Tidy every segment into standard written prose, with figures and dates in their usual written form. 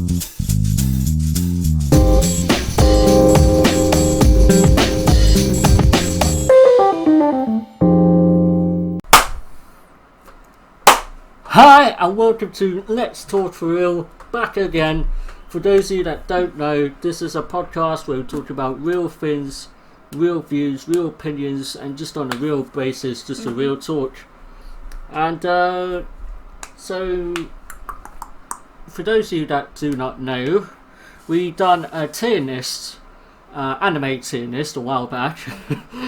Hi and welcome to Let's Talk For Real, back again. For those of you that don't know, this is a podcast where we talk about real things, real views, real opinions, and just on a real basis, just a real talk. And so, for those of you that do not know, we done a tier list, anime tier list a while back.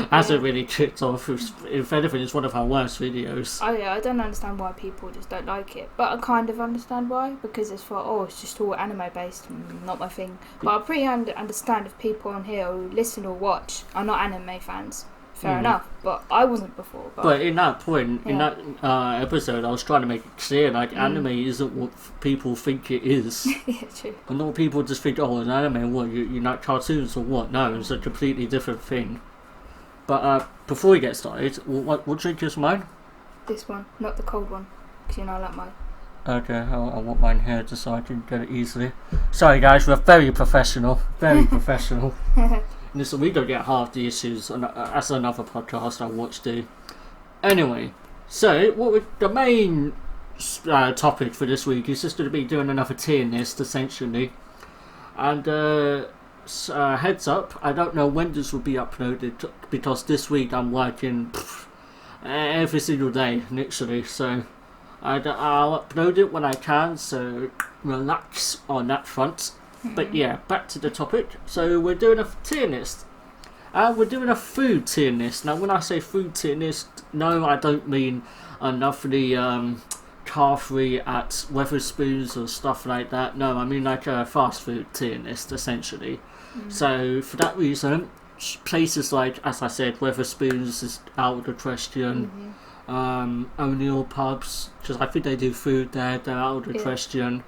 Hasn't really kicked off. If anything, it's one of our worst videos. Oh yeah, I don't understand why people just don't like it, but I kind of understand why, because it's it's just all anime based, not my thing. But I pretty understand if people on here who listen or watch are not anime fans. Fair enough, but I wasn't before. But in that point, in that episode, I was trying to make it clear, like, anime isn't what people think it is. Yeah, true. And not people just think, oh, an anime, what, you like cartoons or what? No, it's a completely different thing. But before we get started, what drink is mine? This one, not the cold one, because I like mine. Okay, I want mine here just so I can get it easily. Sorry guys, we're very professional. Very professional. Listen, we don't get half the issues. That's another podcast I watched do. Anyway, so the main topic for this week is just going to be doing another tier list, essentially. And heads up, I don't know when this will be uploaded, because this week I'm working every single day, literally. So I'll upload it when I can, so relax on that front. But yeah, back to the topic. So we're doing a tier list. We're doing a food tier list. Now when I say food tier list, no, I don't mean enough of the car-free at Wetherspoons or stuff like that. No, I mean like a fast food tier list, essentially. So for that reason, places like, as I said, Wetherspoons is out of the question. O'Neill pubs, because I think they do food there, they're out of the question.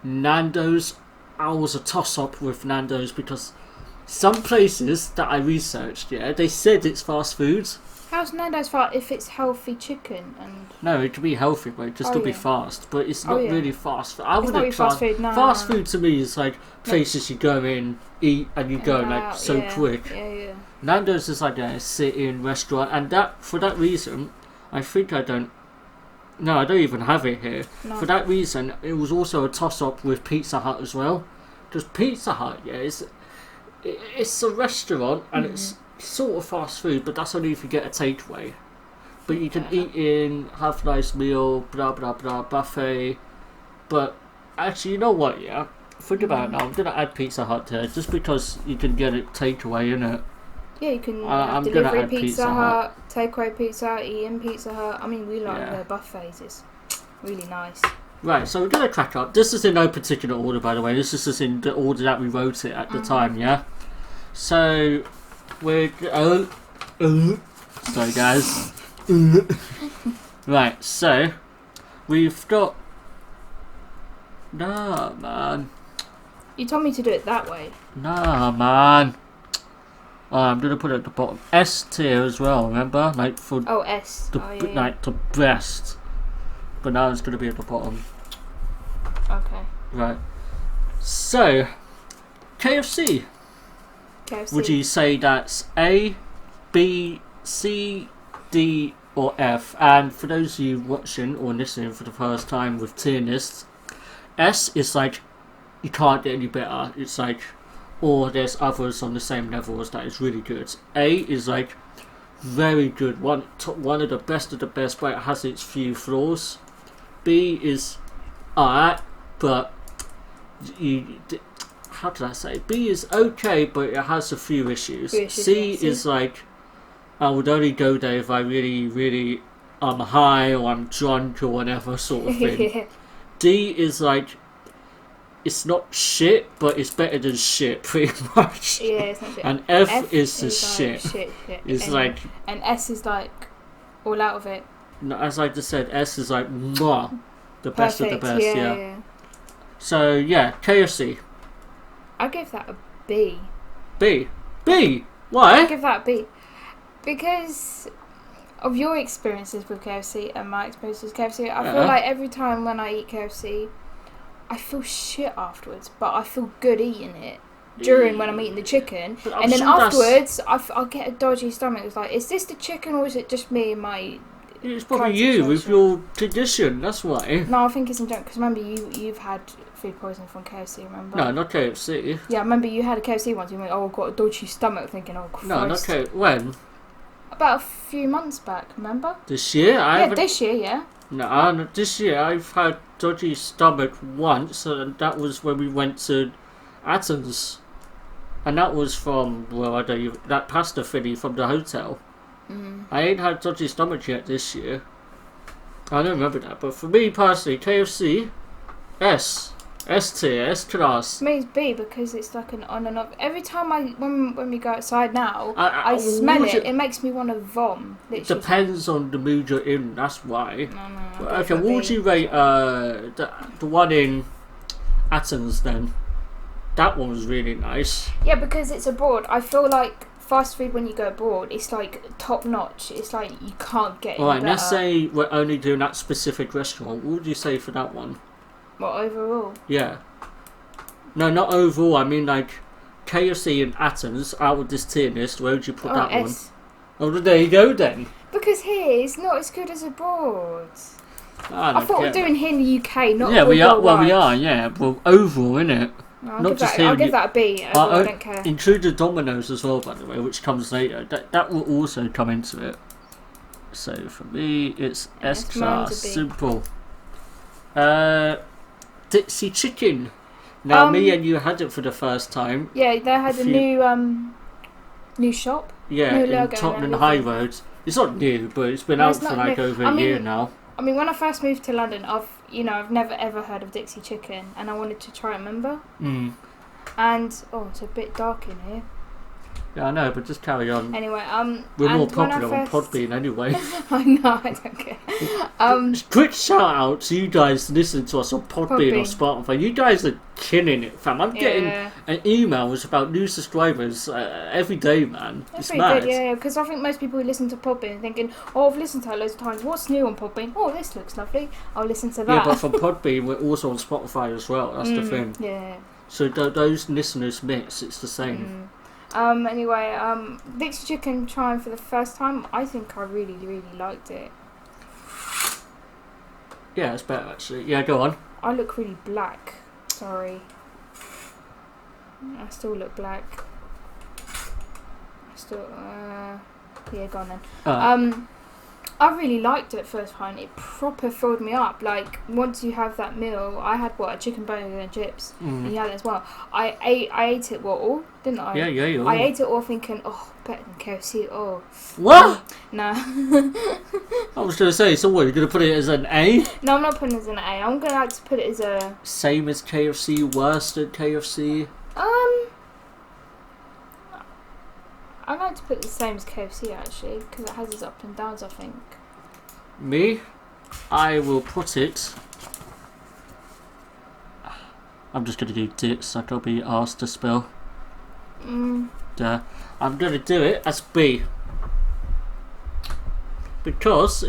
Nando's, I was a toss-up with Nando's, because some places that I researched, they said it's fast food. How's Nando's fast if it's healthy chicken? No, it could be healthy, but it can still be fast. But it's not really fast. I wouldn't try. Fast food. No, fast food to me is like places you go in, eat, and you go like so quick. Yeah. Nando's is like a sit-in restaurant, and for that reason, I think I don't. No, I don't even have it here. No. For that reason, it was also a toss-up with Pizza Hut as well. Because Pizza Hut, it's a restaurant, and it's sort of fast food, but that's only if you get a takeaway. But you can eat in, have a nice meal, blah blah blah, buffet. But actually, you know what? Yeah, think about it now. I'm gonna add Pizza Hut there just because you can get it takeaway, innit? Yeah, you can delivery Pizza Hut, takeaway Pizza Hut, eat in Pizza Hut. I mean, we like their buffets. It's really nice. Right, so we're gonna crack up. This is in no particular order, by the way. This is just in the order that we wrote it at the time. Yeah. So we're sorry guys. Right, so we've got. Nah, man. You told me to do it that way. Nah, man. I'm gonna put it at the bottom. S tier as well. Remember, like for S. Like the best. But now it's gonna be at the bottom. Okay. Right. So, KFC. Would you say that's A, B, C, D, or F? And for those of you watching or listening for the first time with tier lists, S is like you can't get any better. It's like, or there's others on the same level as that is really good. A is like very good, one of the best, but it has its few flaws. B is alright, but how can I say? B is okay, but it has a few issues. C is like, I would only go there if I really, really I'm high or I'm drunk or whatever sort of thing. D is like, it's not shit, but it's better than shit, pretty much. Yeah, it's not shit. And F is just shit. It's and S is like all out of it. No, as I just said, S is like mwah, the best of the best. Yeah. So yeah, KFC. I give that a B. B. Why? I give that a B because of your experiences with KFC and my experiences with KFC. I feel like every time when I eat KFC, I feel shit afterwards, but I feel good eating it during when I'm eating the chicken, But I'm and then sure that's- afterwards I get a dodgy stomach. It's like, is this the chicken or is it just me and my? It's probably Current you with situation. your condition. That's why. No, I think it's in general. Because remember, you've had food poisoning from KFC. Remember? No, not KFC. Yeah, I remember you had a KFC once. You went, "Oh, I've got a dodgy stomach," thinking, "Oh, Christ." No, not KFC. When? About a few months back. Remember? This year? I Yeah, haven't. this year. Yeah. No, not this year. I've had dodgy stomach once, and that was when we went to Athens, and that was from that pasta thingy from the hotel. I ain't had dodgy stomach yet this year. I don't remember that, but for me personally, KFC, S tier, S class. For me, it's B because it's like an on and off. Every time when we go outside now, I I smell would it. you- It makes me want to vom. Literally. Depends on the mood you're in. That's why. No. Okay, what would you rate the one in Athens then? That one was really nice. Yeah, because it's abroad. I feel like fast food when you go abroad, it's like top notch. It's like you can't get any Alright, better. let's say we're only doing that specific restaurant. What would you say for that one? Well, overall. Yeah. No, not overall. I mean like KFC in Athens out of this tier list. Where would you put that one? S. Oh, there you go then. Because here it's not as good as abroad. I I thought we were doing here in the UK, not Yeah, we are. Well, we worldwide. are. Yeah, well, overall, innit? I'll Not give just that, here I'll in give the- that a B. Overall, I don't care. Include the Domino's as well, by the way, which comes later. That will also come into it. So for me, it's Yeah, S it's class, mine's a B. simple. Dixie Chicken. Now me and you had it for the first time. Yeah, they had If a you- new shop. Yeah, New in logo and Tottenham everything. High Road. It's not new, but it's been No, out it's for not like new. over I a mean- year now. I mean, when I first moved to London, I've never ever heard of Dixie Chicken, and I wanted to try it. Remember? Mm. And it's a bit dark in here. Yeah, I know, but just carry on. Anyway, We're and more when I popular on first- Podbean anyway. I know, I don't care. Quick shout out to you guys listening to us on Podbean or Spotify. You guys are killing it, fam. I'm getting Yeah. emails about new subscribers every day, man. That's It's pretty mad. good, yeah, because I think most people who listen to Podbean are thinking, I've listened to it loads of times, what's new on Podbean? Oh, this looks lovely, I'll listen to that. Yeah, but from Podbean, we're also on Spotify as well. That's the thing. Yeah. So those listeners mix. It's the same. Anyway, Dixie Chicken trying for the first time, I think I really, really liked it. Yeah, it's better actually. Yeah, go on. I look really black. Sorry. I still look black. I still, yeah, go on then. I really liked it first time. It proper filled me up. Like, once you have that meal, I had a chicken burger and chips. And you had it as well. I ate it all, didn't I? Yeah. I ate it all thinking, better than KFC. What? No. I was going to say, so what, you're going to put it as an A? No, I'm not putting it as an A. I'm going to like to put it as a... Same as KFC, worse than KFC? I like to put it the same as KFC actually, because it has its ups and downs, I think. Me? I will put it... I'm just going to do dits, I can't be asked to spell. I'm going to do it as B. Because,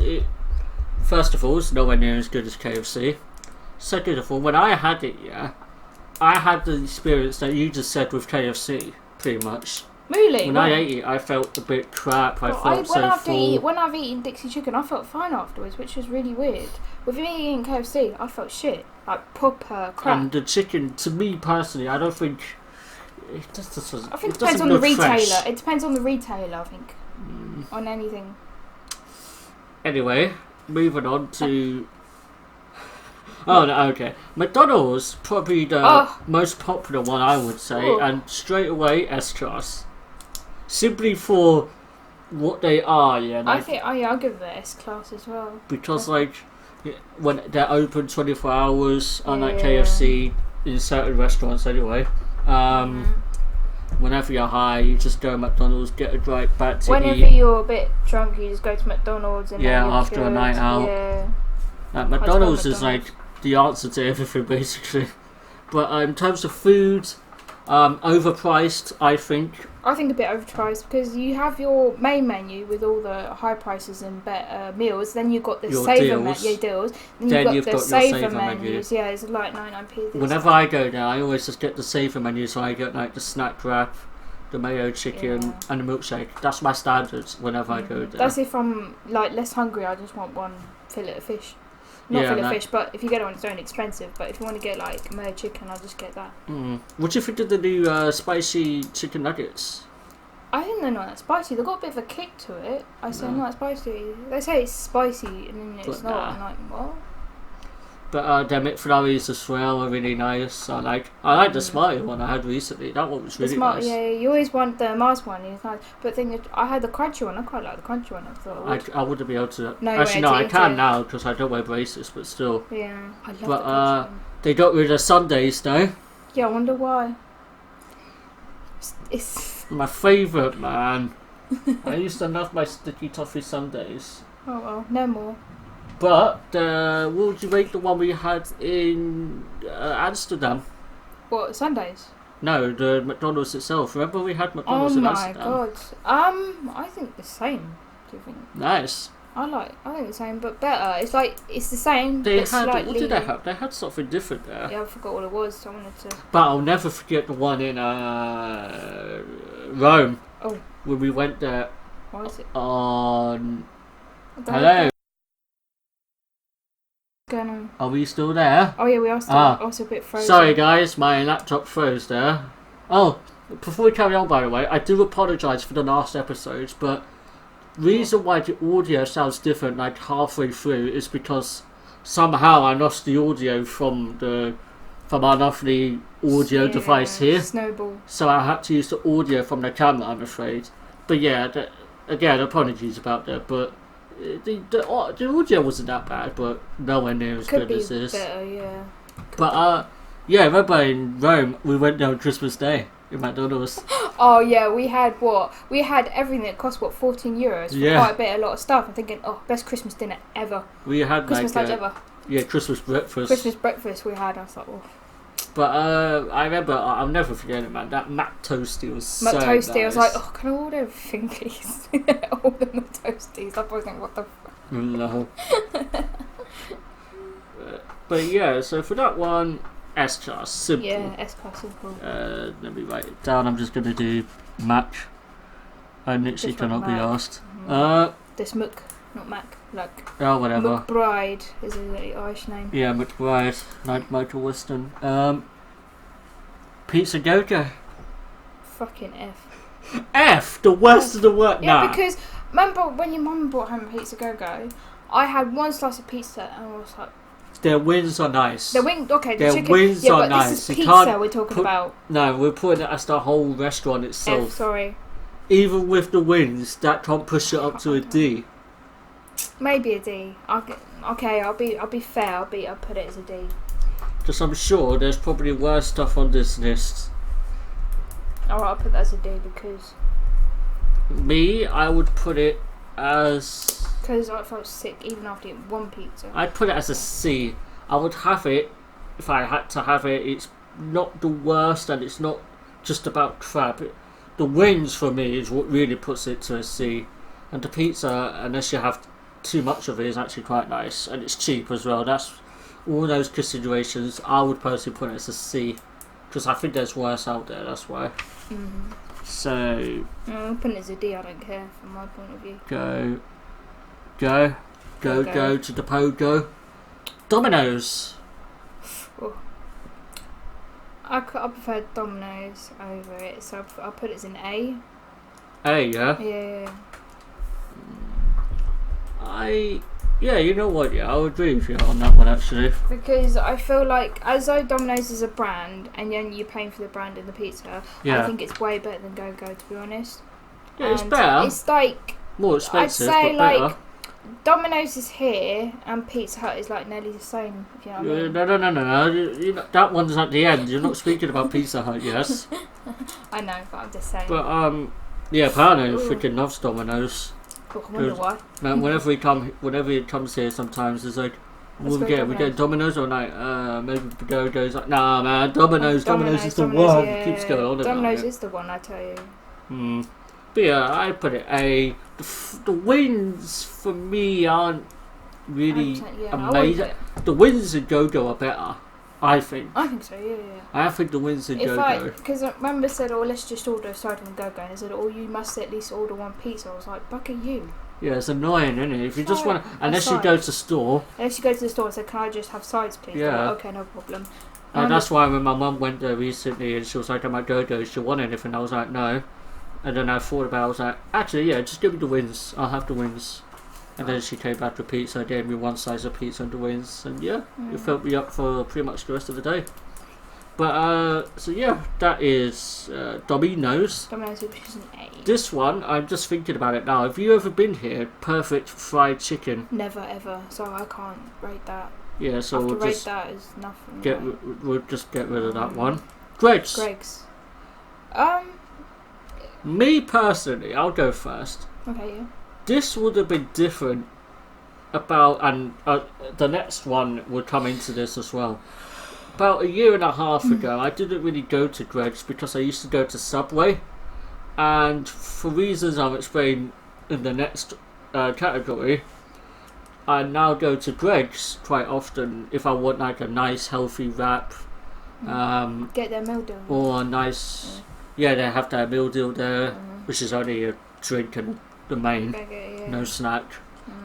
first of all, it's nowhere near as good as KFC. Second of all, when I had it, I had the experience that you just said with KFC, pretty much. Really? When I ate it, I felt a bit crap. I felt so full. When I've eaten Dixie Chicken, I felt fine afterwards, which was really weird. With me eating KFC, I felt shit. Like, proper crap. And the chicken, to me personally, I don't think... It just doesn't, I think it it depends doesn't on the look retailer. fresh. It depends on the retailer, I think. On anything. Anyway, moving on to... Oh, no, okay. McDonald's, probably the most popular one, I would say. Oh. And straight away, S-Class. Simply for what they are, yeah. Like, I think, I'll give it the S-Class as well. because, like, when they're open 24 hours, unlike Yeah. KFC, in certain restaurants anyway, whenever you're high, you just go to McDonald's, get a right back to Whenever eat. you're a bit drunk, you just go to McDonald's and Yeah, then you're after a good. night out. Yeah. McDonald's is McDonald's. like the answer to everything, basically. But in terms of food, Overpriced, I think. I think a bit overpriced because you have your main menu with all the high prices and better meals. Then you've got the Your saver deals. Then you've got your the saver saver menus. Yeah, it's like 99p. Whenever I go there, I always just get the saver menu, so I get like the snack wrap, the mayo chicken, and the milkshake. That's my standards whenever I go there. That's if I'm like less hungry. I just want one fillet of fish. Not fillet of fish, but if you get it on its own, expensive. But if you want to get like mayo chicken, I'll just get that. What do you think of the new spicy chicken nuggets? I think they're not that spicy. They've got a bit of a kick to it. I say not spicy. They say it's spicy and then it's not. I'm like, what? But their McFlurries as well are really nice. I like the Smarty one I had recently. That one was really nice. Yeah, you always want the Mars one. It's nice. But I had the crunchy one. I quite like the crunchy one. I thought I wouldn't be able to. No, actually, no, I can now because I don't wear braces. But still. Yeah, I love but, the crunchy one. They got rid of Sundays though. Yeah, I wonder why. It's my favourite, man. I used to love my sticky toffee sundaes. Oh well, no more. But what would you rate the one we had in Amsterdam? What, Sundays? No, the McDonald's itself. Remember we had McDonald's in Amsterdam? Oh my god. I think the same. Do you think? Nice. I think the same, but better. It's like it's the same. They but had slightly... what did they have? They had something different there. Yeah, I forgot what it was. So I wanted to. But I'll never forget the one in Rome. Oh. When we went there. What is it? On. Hello. Going on? Are we still there? Oh yeah, we are still. Also a bit frozen. Sorry guys, my laptop froze there. Oh, before we carry on, by the way, I do apologise for the last episodes, but reason why the audio sounds different like halfway through is because somehow I lost the audio from our lovely audio device here. Snowball. So I had to use the audio from the camera, I'm afraid. But yeah, again, apologies about that, but the audio wasn't that bad, but nowhere near as good as this. Better, yeah. But yeah, remember in Rome we went there on Christmas Day in McDonald's. Oh yeah, we had everything that cost €14 for quite a lot of stuff. I'm thinking, best Christmas dinner ever. We had Christmas lunch ever. Yeah, Christmas breakfast. Christmas breakfast we had. I was like, oh. But I remember, I'll never forget it, man. That Mac Toasty was so nice. I was like, can I order everything, please? All the Mac Toasties. I was thinking, what the fuck? No. But yeah, so for that one, S-class, simple. Yeah, S-class, simple. Let me write it down. I'm just going to do Mac. I literally cannot be asked. This Mook, not Mac. Like whatever. McBride is the Irish name. Yeah, McBride, like Michael Weston. Pizza Go-Go. Fucking F. F, the worst of the worst. Yeah, because remember when your mum brought home Pizza Go-Go, I had one slice of pizza and I was like, their wings are nice. The wings are nice. This is pizza we're talking about. No, we're putting it as the whole restaurant itself. F, sorry. Even with the wings, that can't push it up to a D. Maybe a D. I'll be fair. I'll put it as a D. Because I'm sure there's probably worse stuff on this list. Alright, I'll put that as a D because. Me, I would put it as. Because I felt sick even after eating one pizza. I'd put it as a C. I would have it if I had to have it. It's not the worst, and it's not just about crap. The wings for me is what really puts it to a C, and the pizza, unless you have too much of it, is actually quite nice, and it's cheap as well. That's all those considerations. I would personally put it as a C, because I think there's worse out there. That's why. Mm-hmm. So. I'm putting it as a D. I don't care from my point of view. Go to the pogo. Domino's. Oh. I prefer Domino's over it, so I'll put it as an A. A, yeah? Yeah. Yeah, you know what, yeah, I'll agree with you on that one actually. Because I feel like, as though Domino's is a brand, and then you're paying for the brand and the pizza, I think it's way better than Go-Go, to be honest. Yeah, it's better. It's like... More expensive, I'd say but like, better. Domino's is here, and Pizza Hut is like nearly the same, if you know what I mean. No. You know, that one's at the end. You're not speaking about Pizza Hut, yes? I know, but I'm just saying. But, yeah, Paolo freaking loves Domino's. Oh, I wonder why. Man, whenever he comes here, sometimes it's like, We go get Domino's or like maybe Go-Go's like nah man, Domino's is the one. Yeah, Keeps going on about Domino's it. is the one, I tell you. But yeah, I put it A. The wins for me aren't really 100%, yeah, amazing. The wins in Go-Go are better, I think. I think so, yeah. I think the wins in Go-Go. Because I remember said, oh, let's just order a side and Go-Go, and they said, oh, you must at least order one pizza. I was like, buck at you. Yeah, it's annoying, isn't it? If you just want to, unless you sides. go to store. Unless you go to the store and say, can I just have sides, please? Yeah. Like, okay, no problem. And that's why when my mum went there recently and she was like, I'm at Go-Go, do you want anything? I was like, no. And then I thought about it, I was like, actually, yeah, just give me the wins. I'll have the wins. And then she came back with pizza, gave me one slice of pizza and the wins. And yeah, it filled me up for pretty much the rest of the day. But, so yeah, that is Domino's. Domino's, which is an A. This one, I'm just thinking about it now. Have you ever been here? Perfect fried chicken. Never, ever. So I can't rate that. Yeah, so After we'll just rate that is nothing. we'll just get rid of that one. Greg's. Me personally, I'll go first. Okay, yeah. This would have been different and the next one will come into this as well. About a year and a half ago, I didn't really go to Greg's because I used to go to Subway, and for reasons I'll explain in the next category, I now go to Greg's quite often if I want like a nice healthy wrap, Get their meal deal. or a nice they have that meal deal there, which is only a drink and the main, no snack.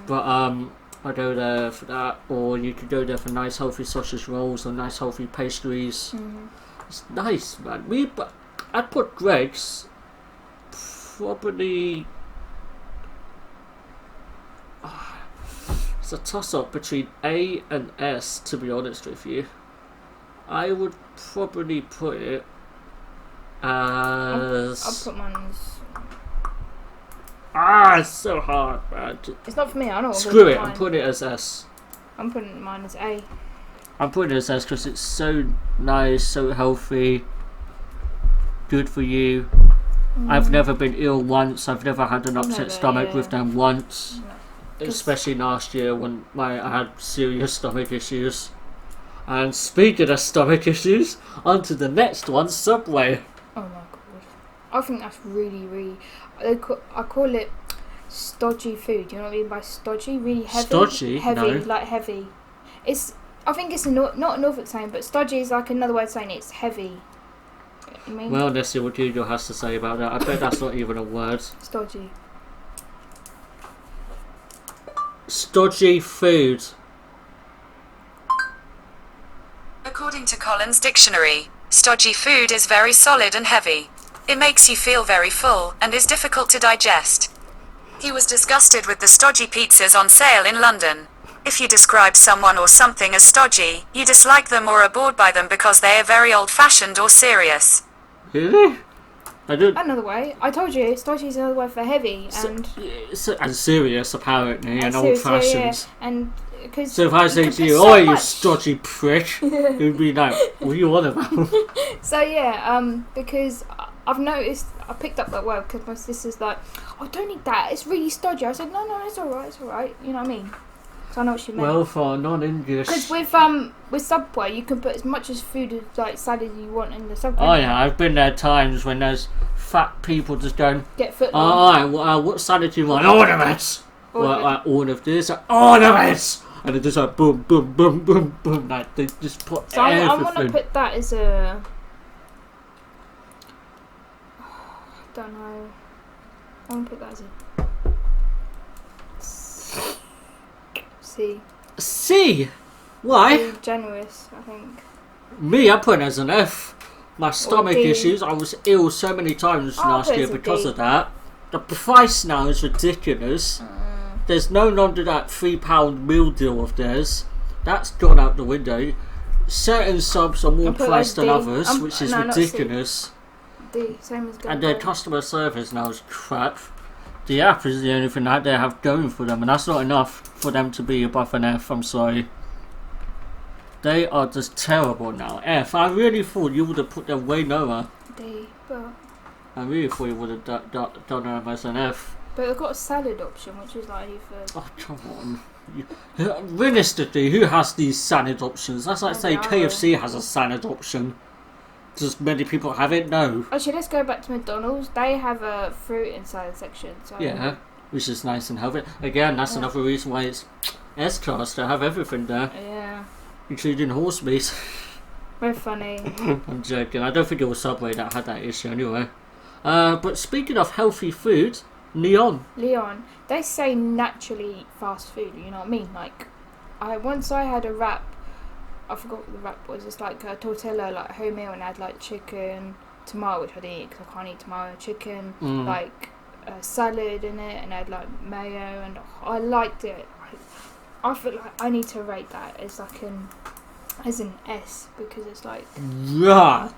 But I go there for that, or you could go there for nice healthy sausage rolls or nice healthy pastries. It's nice, man. I'd put Greg's probably. It's a toss-up between A and S, to be honest with you. I would probably put it as. I'll put mine as. It's so hard, man. It's not for me. I don't. Screw it. I'm putting it as S. I'm putting mine as A. I'm putting it as S because it's so nice, so healthy, good for you. I've never been ill once. I've never had an upset stomach with them once. No. Especially last year when I had serious stomach issues. And speaking of stomach issues, on to the next one, Subway. Oh my god. I think that's really... I call it stodgy food. You know what I mean by stodgy? Really heavy. Stodgy? Heavy, No. like heavy. I think it's not a Norfolk saying, but stodgy is like another way of saying it's heavy. You mean? Well, let's see what Google has to say about that. I bet that's not even a word. Stodgy. Stodgy food. According to Collins Dictionary, stodgy food is very solid and heavy. It makes you feel very full, and is difficult to digest. He was disgusted with the stodgy pizzas on sale in London. If you describe someone or something as stodgy, you dislike them or are bored by them because they are very old-fashioned or serious. Really? I don't. Another way. I told you, stodgy is another word for heavy and serious, apparently, and serious, old-fashioned. Yeah. And because so if I say to you, "Oh, you stodgy prick," you'd be like, "What are you on about?" So yeah, because I've noticed, I picked up that word because my sister's like, "Oh, don't eat that. It's really stodgy." I said, "No, it's alright. You know what I mean?" So I know what she meant. Well, for non-English. Because with Subway, you can put as much as food as like salad you want in the Subway. Oh yeah, I've been there times when there's fat people just going, get foot long. What salad do you want? All of it. All of this. All of it. And it just like boom, boom, boom, boom, boom. Like they just put so everything. I want to put that as a. I don't know. I want to put that as a. C. C? Why? Generous, I think. Me, I'm putting it as an F. My stomach issues, I was ill so many times last year because of that. The price now is ridiculous. There's no longer that £3 meal deal of theirs. That's gone out the window. Certain subs are more priced than others, which is ridiculous. D, same as and their customer service now is crap. The app is the only thing that they have going for them, and that's not enough for them to be above an F, I'm sorry. They are just terrible now. F, I really thought you would have put them way lower. D, but... I really thought you would have done them as an F. But they've got a salad option, which is like for... Oh, come on. Realistically, who has these salad options? That's like saying know. KFC has a salad option. Does many people have it? No. Actually, let's go back to McDonald's. They have a fruit and salad section. So Yeah, which is nice and healthy. Again, that's another reason why it's S-Class. They have everything there, Yeah. including horse meat. Very funny. I'm joking. I don't think it was Subway that had that issue anyway. But speaking of healthy food, Leon. They say naturally fast food, you know what I mean? Like, once I had a wrap, I forgot what the wrap was. It's like a tortilla, like home meal, and I had like chicken, tomato, which I didn't eat because I can't eat tomato, chicken, like a salad in it, and I had like mayo, and I liked it. I feel like I need to rate that as like as an S, because it's like Yeah.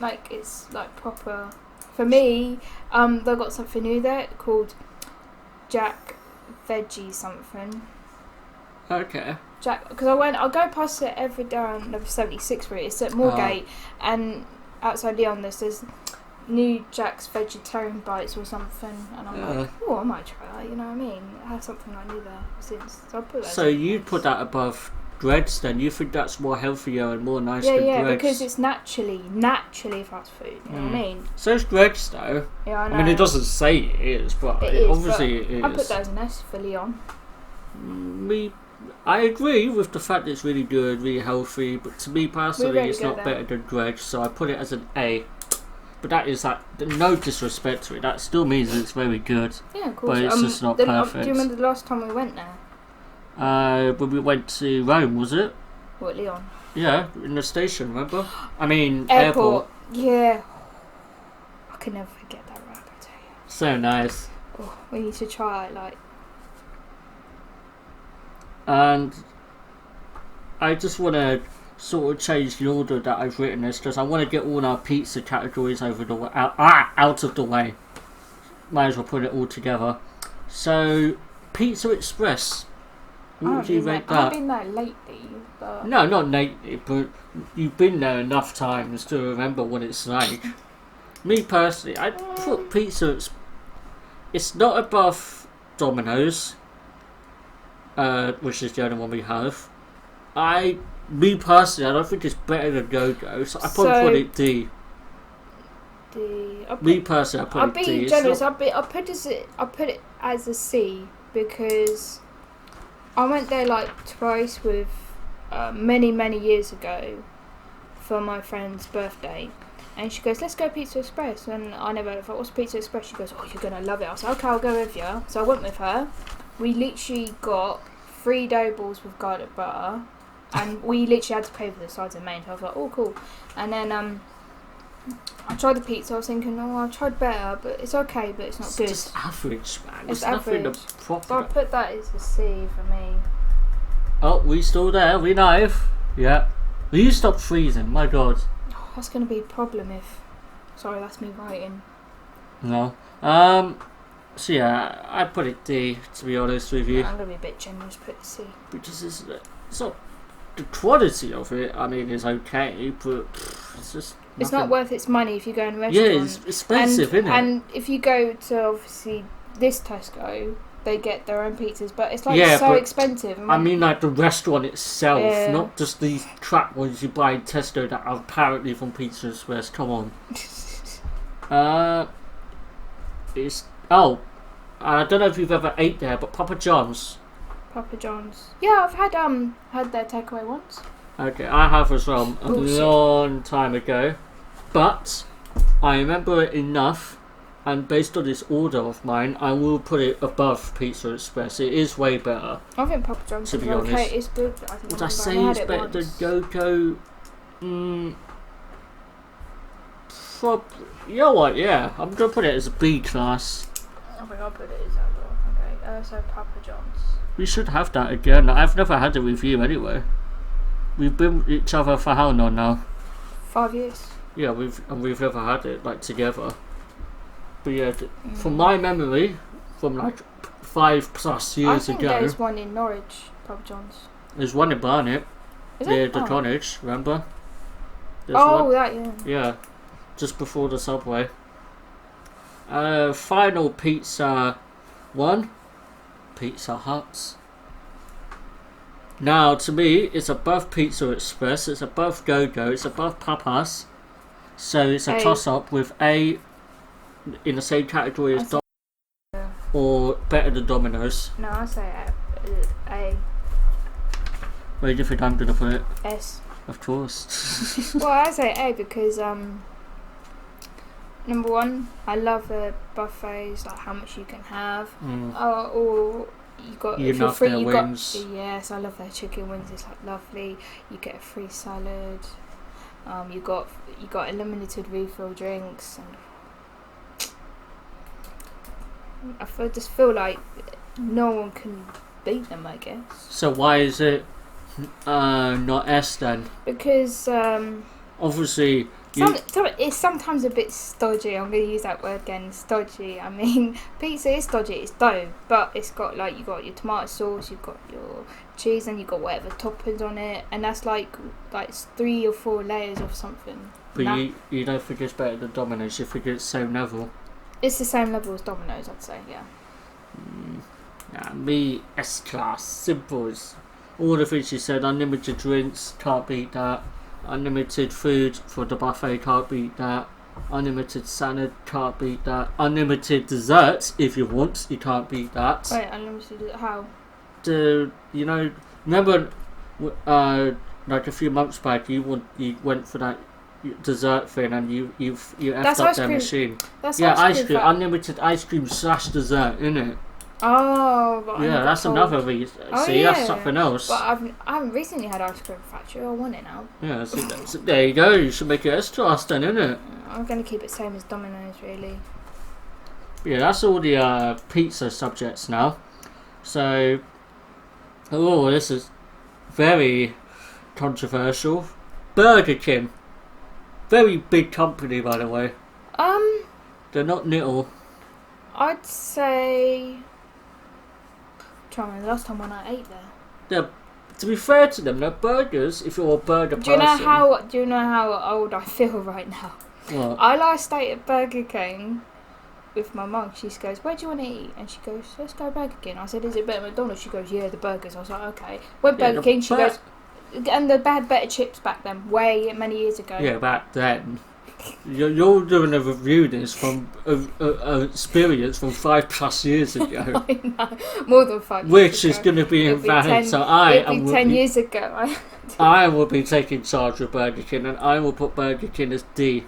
like it's like proper. For me, they've got something new there called Jack Veggie something. Okay. Jack, because I'll go past it every day on number 76 route. It's at Moorgate, and outside Leon this says new Jack's vegetarian bites or something, and I'm like, oh, I might try that. You know what I mean? I had something I knew there since, so I put that. So you put that above breads, then? You think that's more healthier and more nice than yeah, breads? because it's naturally fast food. You know what I mean? So it's breads, though. Yeah, I know. I mean, it doesn't say it is, but obviously it is. I put that as an S for Leon. I agree with the fact that it's really good, really healthy, but to me personally, it's not better than bread, so I put it as an A. But that is like no disrespect to it. That still means it's very good. Yeah, of course. But it's just not perfect. Do you remember the last time we went there? When we went to Rome, was it? What, Leon? Yeah, in the station, remember? I mean, airport. Yeah. I can never forget that wrap, I tell you. So nice. Oh, we need to try it, like. And I just want to sort of change the order that I've written this, because I want to get all our pizza categories out of the way. Might as well put it all together. So, Pizza Express. What would you rate that? I haven't been there lately, but... No, not lately, but you've been there enough times to remember what it's like. Me personally, I put Pizza... It's not above Domino's, which is the only one we have. Me personally, I don't think it's better than Go-Go, so I probably put it D. Me personally, I put it D. I'll be generous. I'll put it as a C, because I went there like twice with many years ago for my friend's birthday, and she goes, "Let's go Pizza Express." And I never thought, "What's Pizza Express?" She goes, "Oh, you're gonna love it." I was like, "Okay, I'll go with you." So I went with her. We literally got 3 dough balls with garlic butter, and we literally had to pay for the sides and main. So I was like, "Oh, cool." And then I tried the pizza. I was thinking, "Oh, I tried better, but it's okay, but it's not good." It's just average, man. It's nothing average. to proper. So I put that as a C for me. Oh, we still there? We live? Yeah. Will you stop freezing? My God. Oh, that's going to be a problem if... Sorry, that's me writing. No. So yeah, I put it D, to be honest with you. I'm going to be a bit generous, put it C. Because it's not... The quality of it, I mean, is okay, but it's just... It's not worth its money if you go in a restaurant. Yeah, it's expensive, isn't it? And if you go to, obviously, this Tesco, they get their own pizzas, but it's like so expensive. I mean, like the restaurant itself, Yeah. not just these crap ones you buy in Tesco that are apparently from Pizza Express. Come on. It's I don't know if you've ever ate there, but Papa John's. Papa John's. Yeah, I've had their takeaway once. Okay, I have as well a Bullshit. long time ago, but I remember it enough. And based on this order of mine, I will put it above Pizza Express. It is way better. I think Papa John's To is be okay. honest. It's good. Would I say it's better than Go-Go? You know what? Yeah, I'm gonna put it as a B class. I think I'll put it as that well. Okay. So Papa John's. We should have that again. I've never had a review anyway. We've been with each other for how long now? 5 years. Yeah, we've never had it like together. But yeah, from my memory, from like 5+ years I think ago, there's one in Norwich, Papa John's. there's one in Barnet. Is Near it? the Oh. College, remember? There's Oh, one, that, yeah. yeah, just before the Subway. Final pizza one, Pizza Hut. Now, to me, it's above Pizza Express, it's above Go-Go, it's above Papas. So it's a A. toss-up with A in the same category as I say- or better than Domino's. No, I say A. Where do you think I'm going to put it? S. Of course. Well, I say A because number one, I love buffets, like how much you can have. Or you got You if you're love free, their you wings. got yes, I love their chicken wings. It's like lovely. You get a free salad. You got unlimited refill drinks, and just feel like no one can beat them, I guess. So why is it not S then? Because Obviously, it's sometimes a bit stodgy. I'm going to use that word again, stodgy. I mean, pizza is stodgy, it's dough, but it's got like, you got your tomato sauce, you've got your cheese, and you've got whatever toppings on it, and that's like 3 or 4 layers of something. but you don't think it's better than Domino's, you think it's same level. It's the same level as Domino's, I'd say, yeah. Nah, me, S-Class, simple as all the things you said, unlimited drinks, can't beat that. Unlimited food for the buffet, can't beat that. Unlimited salad, can't beat that. Unlimited desserts, if you want, you can't beat that. Wait, unlimited, how? Remember, like a few months back, you went for that dessert thing, and you That's effed up ice their cream. machine. That's Yeah, ice cream, fat. unlimited ice cream / dessert, innit? Oh, but I Yeah, never that's told. another reason. Oh, See, that's yeah. something else. But I haven't recently had ice cream factory. I want it now. Yeah, so there you go. You should make it S-Class then, innit? I'm going to keep it same as Domino's, really. Yeah, that's all the pizza subjects now. So, this is very controversial. Burger King, very big company, by the way. They're not little. I'd say. Trying to remember the last time when I ate there. To be fair to them, their burgers. If you're a burger Do you person, know how old I feel right now? what? I last ate at Burger King with my mum. She goes, "Where do you want to eat?" And she goes, "Let's go Burger King." I said, "Is it better than McDonald's?" She goes, "Yeah, the burgers." I was like, "Okay." Went Yeah, Burger the King. She bur- goes, and they had better chips back then, way many years ago. Yeah, back then. You're doing a review this from a experience from 5+ years ago, I know, more than 5 years which is ago. going to be It'll be invalid. 10 So I It'd am be 10 years ago. I will be taking charge of Burger King, and I will put Burger King as D,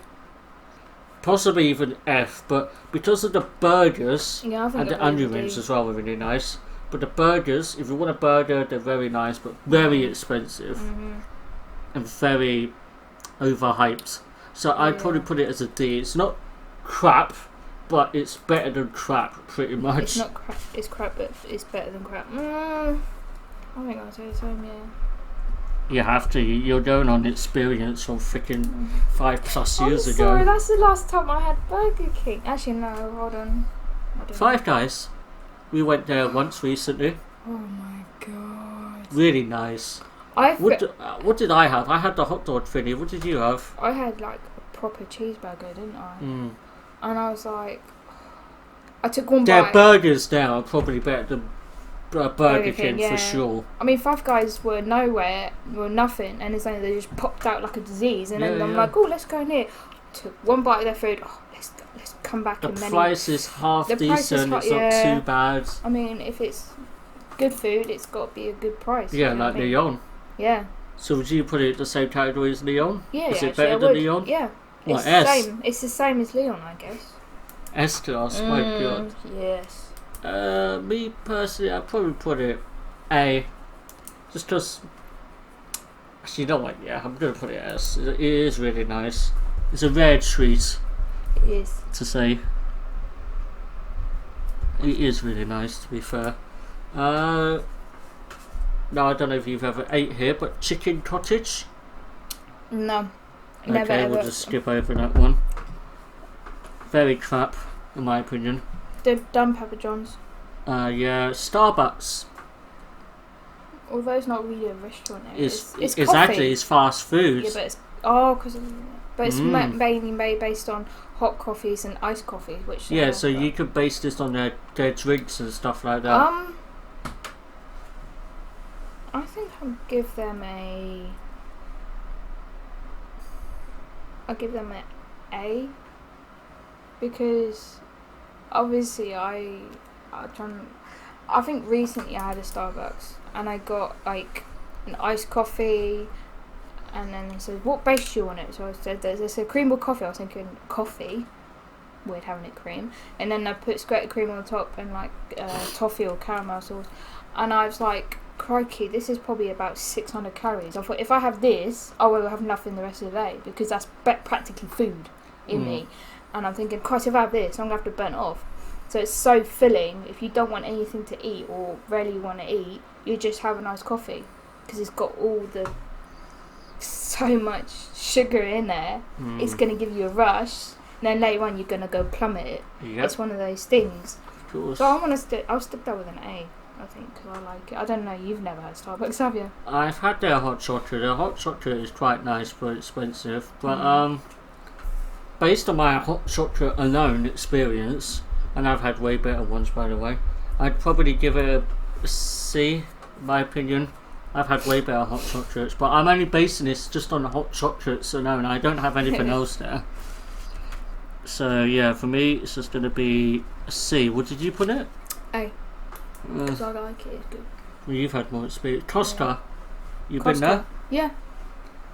possibly even F. But because of the burgers Yeah, I think and the it'll be onion D. rings as well, are really nice. But the burgers, if you want a burger, they're very nice, but very expensive and very overhyped. So I'd probably put it as a D. It's not crap, but it's better than crap, pretty much. It's not crap. It's crap, but it's better than crap. I think I'd say the same. Yeah. You have to. You're going on experience from freaking 5+ years I'm ago. sorry, that's the last time I had Burger King. Actually, no. Hold on. I don't know. Five Guys. We went there once recently. Oh my god. Really nice. What did I have? I had the hot dog thingy. What did you have? I had like a proper cheeseburger, didn't I? And I was like, I took one Their bite. burgers now are probably better than Burger King yeah. for sure. I mean, Five Guys were nowhere, were nothing, and it's like they just popped out like a disease. And then Yeah, I'm yeah. like, oh, let's go in here. Took one bite of their food. Oh, let's come back. The and then price is half the price is decent. ha- It's not yeah. too bad. I mean, if it's good food, it's got to be a good price. Yeah, you know like what I mean? Leon. Yeah. So would you put it in the same category as Leon? Yeah, Is it actually, better I than would. Leon? Yeah. What, It's the S? same. It's the same as Leon, I guess. S-Class, my god. Yes. Me personally, I'd probably put it A. Just because. Actually, you know what? Yeah, I'm going to put it S. It is really nice. It's a rare treat It is. to say. It is really nice, to be fair. Now, I don't know if you've ever ate here, but Chicken Cottage. No. Never Okay, ever. we'll just skip over that one. Very crap, in my opinion. They've done Papa John's. Yeah, Starbucks Although it's not really a restaurant. is it's exactly coffee. it's fast food. Yeah, but it's mainly based on hot coffees and iced coffees, which Yeah, so you could base this on their drinks and stuff like that. I think I'll give them A because obviously I think recently I had a Starbucks and I got like an iced coffee, and then they said, what base do you want it? So I said, there's a cream or coffee. I was thinking coffee, weird having it cream, and then I put squirted cream on the top and like toffee or caramel sauce, and I was like, crikey, this is probably about 600 calories. I thought if I have this, I will have nothing the rest of the day because that's practically food in me. And I'm thinking, Christ, if I have this, I'm going to have to burn it off. So it's so filling. If you don't want anything to eat or rarely want to eat, you just have a nice coffee because it's got so much sugar in there. It's going to give you a rush. And then later on, you're going to go plummet it. Yep. It's one of those things. Of course. So I'll stick that with an A. I think, because I like it. I don't know, you've never had Starbucks, have you? I've had their hot chocolate. Their hot chocolate is quite nice but expensive. But based on my hot chocolate alone experience, and I've had way better ones by the way, I'd probably give it a C, in my opinion. I've had way better hot chocolates, but I'm only basing this just on the hot chocolates alone. I don't have anything else there. So yeah, for me it's just going to be a C. What did you put it? A. Because I like it, it's good. Well, you've had more experience. Costco, you've been Costco. there? Yeah.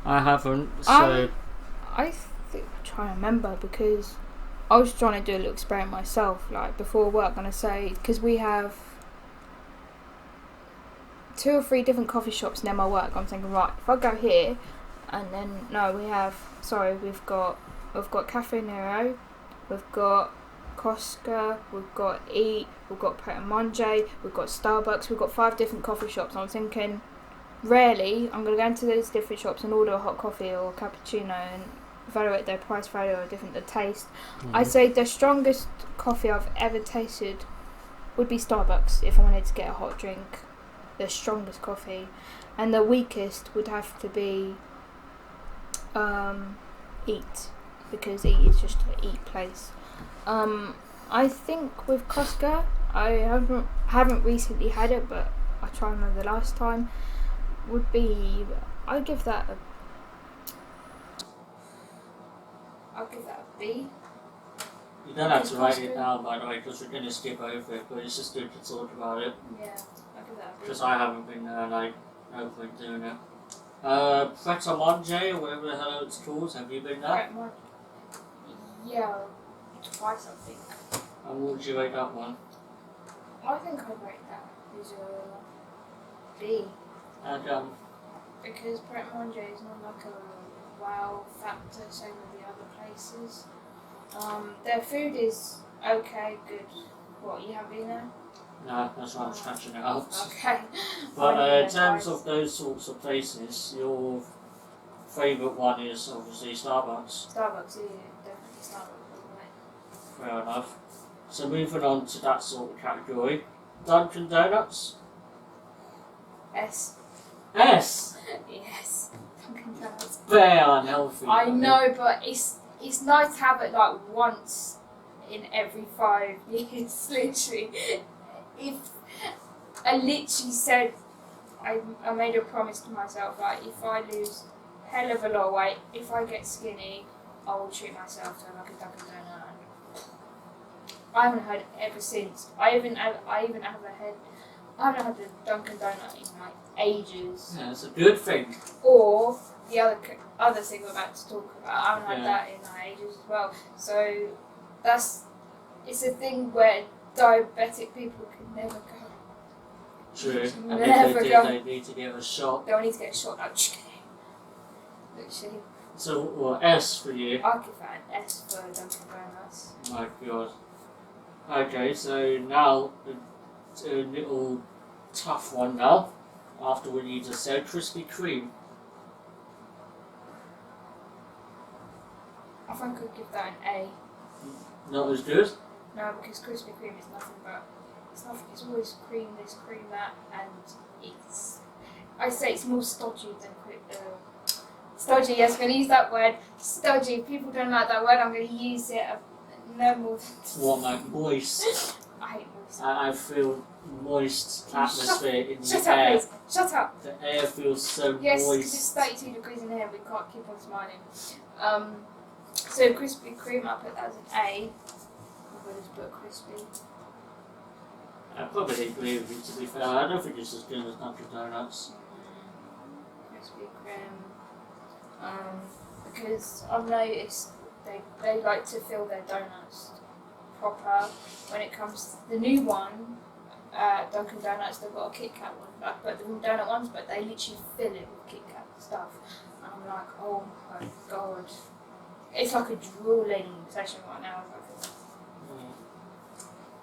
I haven't, so... I think I'm trying to remember because I was trying to do a little experiment myself, like before work, and I say, because we have 2 or 3 different coffee shops near my work, I'm thinking, right, if I go here, and then, no, we've got Cafe Nero, we've got Costco, we've got Eat, we've got Pret a Manger, we've got Starbucks, we've got 5 different coffee shops. I'm thinking, rarely I'm going to go into those different shops and order a hot coffee or a cappuccino and evaluate their price value or the taste. I'd say the strongest coffee I've ever tasted would be Starbucks if I wanted to get a hot drink. The strongest coffee. And the weakest would have to be Eat, because Eat is just an Eat place. I think with Costco, I haven't recently had it, but I try to remember the last time, would be, I'll give that a B. You don't have to write it down, by the way, because we're going to skip over it, but it's just good to talk about it. Yeah, I'll give that a B. Because I haven't been there, and I no point doing it. Pret a Manger, or whatever the hell it's called, have you been there? Yeah, twice I think. And what would you rate that one? I think I'd rate that as a B. And Because Pret a Manger is not like a wow factor, same with the other places. Their food is okay, good. What, you haven't been there? no, that's why I'm scratching it out. Okay. But in terms of those sorts of places, your favourite one is obviously Starbucks. Starbucks, yeah, definitely Starbucks. Fair enough. So moving on to that sort of category, Dunkin' Donuts. S. S. Yes. Dunkin' Donuts. Very unhealthy. I know, but it's nice to have it like once in every 5 years, literally. If I literally said, I made a promise to myself, like if I lose hell of a lot of weight, if I get skinny, I will treat myself to like a Dunkin' Donut. I haven't had it ever since. I haven't had the Dunkin' Donut in like ages. Yeah, it's a good thing. Or the other thing we're about to talk about, I haven't had that in like ages as well. So it's a thing where diabetic people can never go. True. And Never if they go. do, they need to get a shot. They'll need to get a shot like literally. So, what, S for you? I'll give that an S for Dunkin' Donuts. My God. Okay, so now a little tough one now. After what you just said, Krispy Kreme. I think I'd give that an A. Not as good. No, because Krispy Kreme is nothing but it's always cream this, cream that, and I say it's more stodgy than stodgy. Yes, I'm going to use that word. Stodgy. If people don't like that word, I'm going to use it no more. What, like moist? I hate moist. I feel moist atmosphere in Shut the up, air. please. Shut up. The air feels so Yes, because moist. it's 32 degrees in here. We can't keep on smiling. So Krispy Kreme, I put that as an A. I'm going to put crispy. I probably agree with you, to be fair. I don't think it's as good as Dunkin' Donuts. Krispy Kreme. Because I've noticed they like to fill their donuts proper. When it comes to the new one, Dunkin' Donuts, they've got a Kit Kat one, but the donut ones, but they literally fill it with Kit Kat stuff. And I'm like, oh my god. It's like a drooling session right now.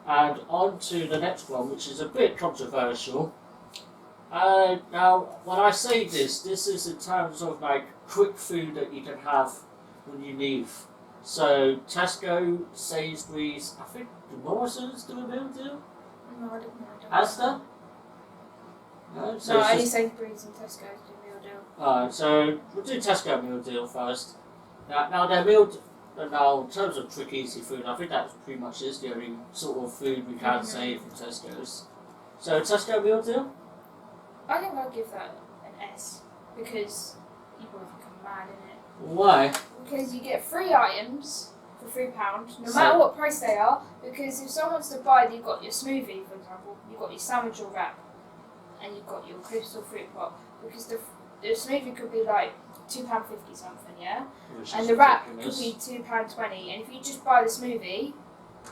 And on to the next one, which is a bit controversial. Now, when I say this is in terms of like quick food that you can have when you leave. So Tesco, Sainsbury's, I think Morrison's do a meal deal. No, I don't know. Asda? No, so No, it's only just- Sainsbury's and Tesco's do meal deal. Alright, so we'll do Tesco meal deal first. Now their meal. Now, in terms of quick, easy food, I think that pretty much is the only sort of food we can say from Tesco's. So Tesco meal deal. I think I'll give that an S because you probably think I'm mad in it. Why? Because you get 3 items for £3, no So- matter what price they are. Because if someone wants to buy, you've got your smoothie, for example, you've got your sandwich or wrap, and you've got your crystal fruit pot. Because the smoothie could be like £2.50 something, yeah? Which And is the wrap could ridiculous. be £2.20. And if you just buy the smoothie,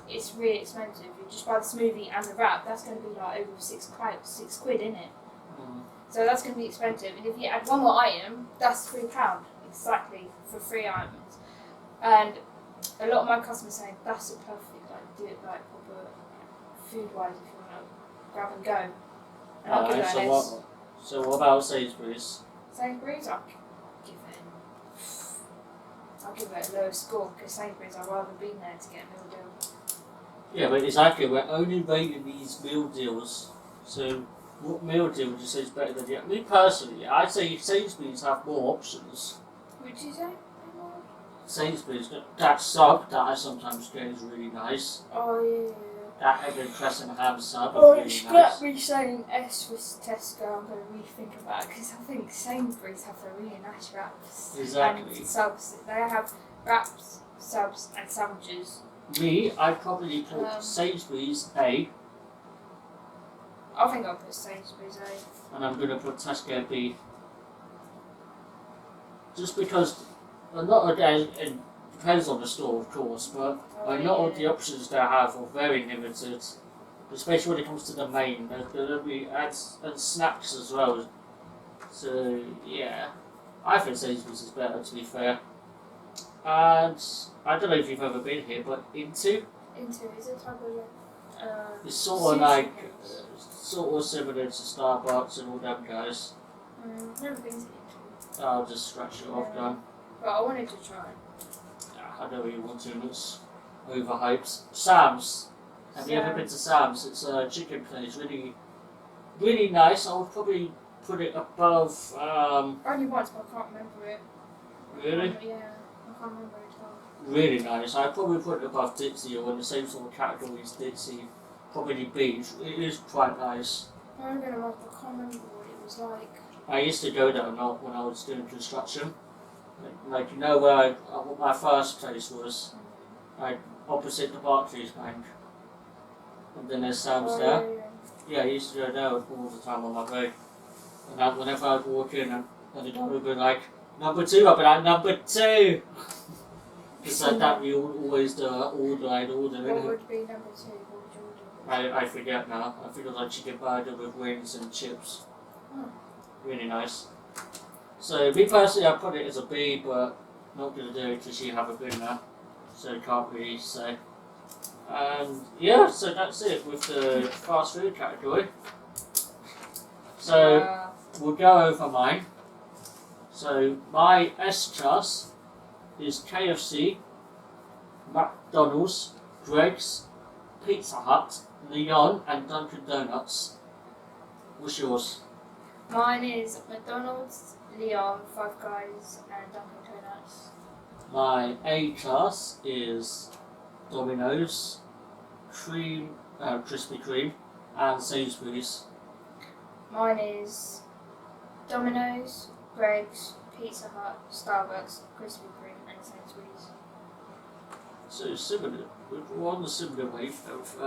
it's really expensive. If you just buy the smoothie and the wrap, that's going to be like over £6 quid, isn't it? Mm. So that's going to be expensive. And if you add one more item, that's £3 exactly for 3 items. And a lot of my customers saying that's a perfect, like, do it like proper food wise if you want to grab and go. And I'll give Alright, that an S. so what about Sainsbury's? Sainsbury's, I'll give it a low score because Sainsbury's, I'd rather been there to get a meal deal. Yeah, but exactly, we're only rating these meal deals. So what meal deal would you say is better than the other? Me personally, I'd say Sainsbury's have more options. Would you say? Sainsbury's, that sub that I sometimes get is really nice. Oh yeah. That egg and crescent ham sub Oh, is it's really nice. got me saying S for Tesco. I'm going to rethink about it because I think Sainsbury's have the really nice wraps Exactly. and subs. They have wraps, subs, and sandwiches. Me, I'd probably put Um, Sainsbury's A, I think I'll put Sainsbury's A. and I'm going to put Tesco B. Just because a lot of it depends on the store, of course, but a lot of the options they have are very limited, especially when it comes to the main. There'll be ads and snacks as well. So yeah, I think Sainsbury's is better, to be fair. And I don't know if you've ever been here, but Into Into is a type of it's sort of sushi like place. sort of similar to Starbucks and all them guys. Never been to Into, I'll just scratch it off, done. but I wanted to try. I know you want to, it's overhyped. Sam's. Have you ever been to Sam's? It's a chicken place, really, really nice. I would probably put it above. Only once, but I can't remember it. Really, Yeah, I can't remember it at all. really nice. I'd probably put it above Dixie or in the same sort of category as Dixie. Probably Beach. It is quite nice. I'm gonna remember, I can't remember what it was like. I used to go there a lot when I was doing construction. Like you know where what my first place was, like opposite the Barclays Bank. And then there's Sam's there. Yeah, I used to go there all the time on my break. And whenever I'd walk in and the guy would be like, number 2, I'd be like, number 2! It's like that we always do order, I'd order, What innit? would be number 2? What would you order? I forget now. I think it was like chicken burger with wings and chips. Oh. Really nice. So, me personally, I put it as a B, but not going to do it because you haven't been there. So, can't really say. And yeah, so that's it with the fast food category. So, we'll go over mine. So, my S class is KFC, McDonald's, Greg's, Pizza Hut, Leon, and Dunkin' Donuts. What's yours? Mine is McDonald's, Leon, Five Guys, and Dunkin' Donuts. My A class is Domino's, Krispy Kreme, And Sainsbury's. Mine is Domino's, Greg's, Pizza Hut, Starbucks, Krispy Kreme, and Sainsbury's. So similar. We're on the similar wavelength.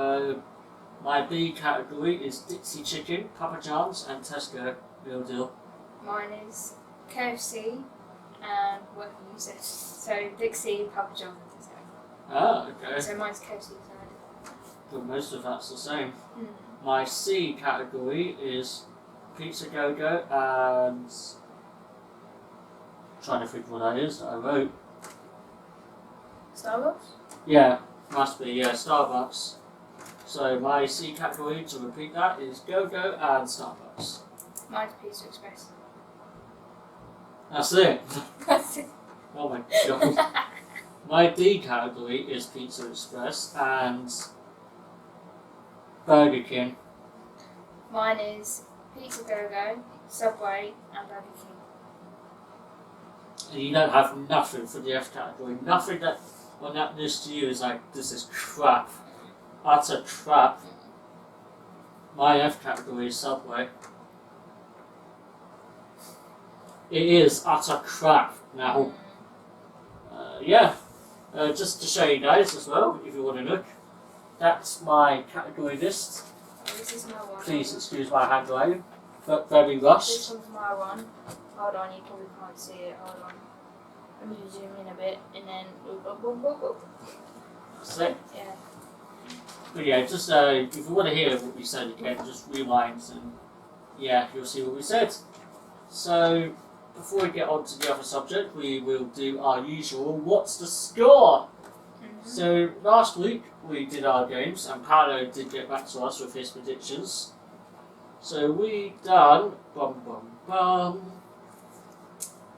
My B category is Dixie Chicken, Papa John's, and Tesco. Real deal. Mine is KFC and what you said. So Dixie, Papa John's, and Tesco. Ah, okay. So mine's KFC side. But most of that's the same. Mm. My C category is Pizza Go-Go and... trying to think what that is that I wrote. Starbucks? Yeah, must be, yeah, Starbucks. So my C category, to repeat that, is Go-Go and Starbucks. Mine's Pizza Express. That's it. That's it. Oh my god. My D category is Pizza Express and Burger King. Mine is Pizza Go-Go, Subway, and Burger King. And you don't have nothing for the F category. Nothing that on that list to you is like, this is crap. Utter crap. My F category is Subway. It is utter crap now. Yeah. Just to show you guys as well, if you want to look. That's my category list. Oh, this is my one. Please excuse my handwriting, but very rushed. This one's my one. Hold on, you probably can't see it. Hold on. Let me zoom in a bit and then. That's it. Yeah. But yeah, just if you want to hear what we said again, just rewind and yeah, you'll see what we said. So before we get on to the other subject, we will do our usual what's the score? So last week we did our games and Paolo did get back to us with his predictions. So we done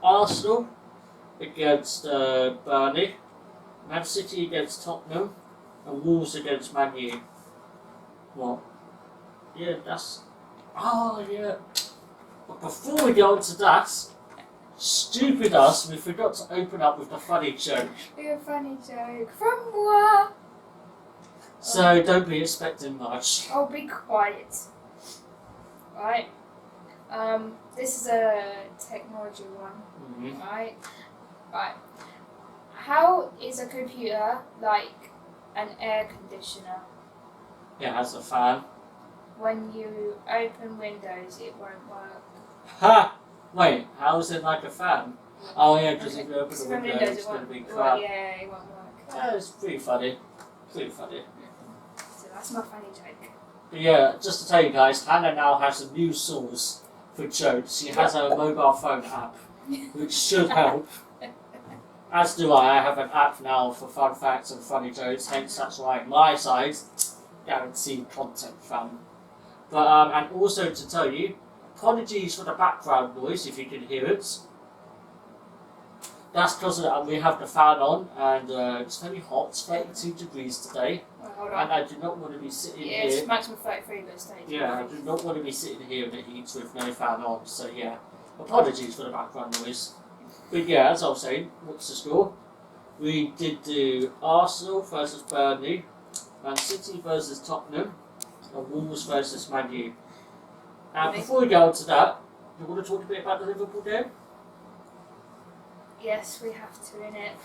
Arsenal against Burnley, Man City against Tottenham, and Wolves against Man U. What? Yeah, that's... Oh, yeah. But before we get on to that, stupid us, we forgot to open up with the funny joke. A funny joke from what? So don't be expecting much. Oh, be quiet. Right. This is a technology one. Mm-hmm. Right. Right. How is a computer like an air conditioner? It has a fan. When you open Windows, it won't work. Ha! Wait, how is it like a fan? Oh yeah, because if you open So the when window, Windows, it's it going to won't. be Well, crap. yeah, it won't work. Yeah, it's pretty funny. Pretty funny. So that's my funny joke. But yeah, just to tell you guys, Hannah now has a new source for jokes. She has a mobile phone app, which should help. As do I. I have an app now for fun facts and funny jokes, hence that's why my side, guaranteed content fam. But, and also to tell you, apologies for the background noise if you can hear it. That's because we have the fan on and it's very hot, it's 32 degrees today. Well, hold And on. I do not want to be sitting Yeah, here. it's maximum 33, but it's 32. Yeah, I do not want to be sitting here in the heat with no fan on, so yeah. Apologies for the background noise. But yeah, as I was saying, what's the score? We did do Arsenal versus Burnley, Man City versus Tottenham, and Wolves versus Man U. And before we go on to that, do you want to talk a bit about the Liverpool game? Yes, we have to, innit?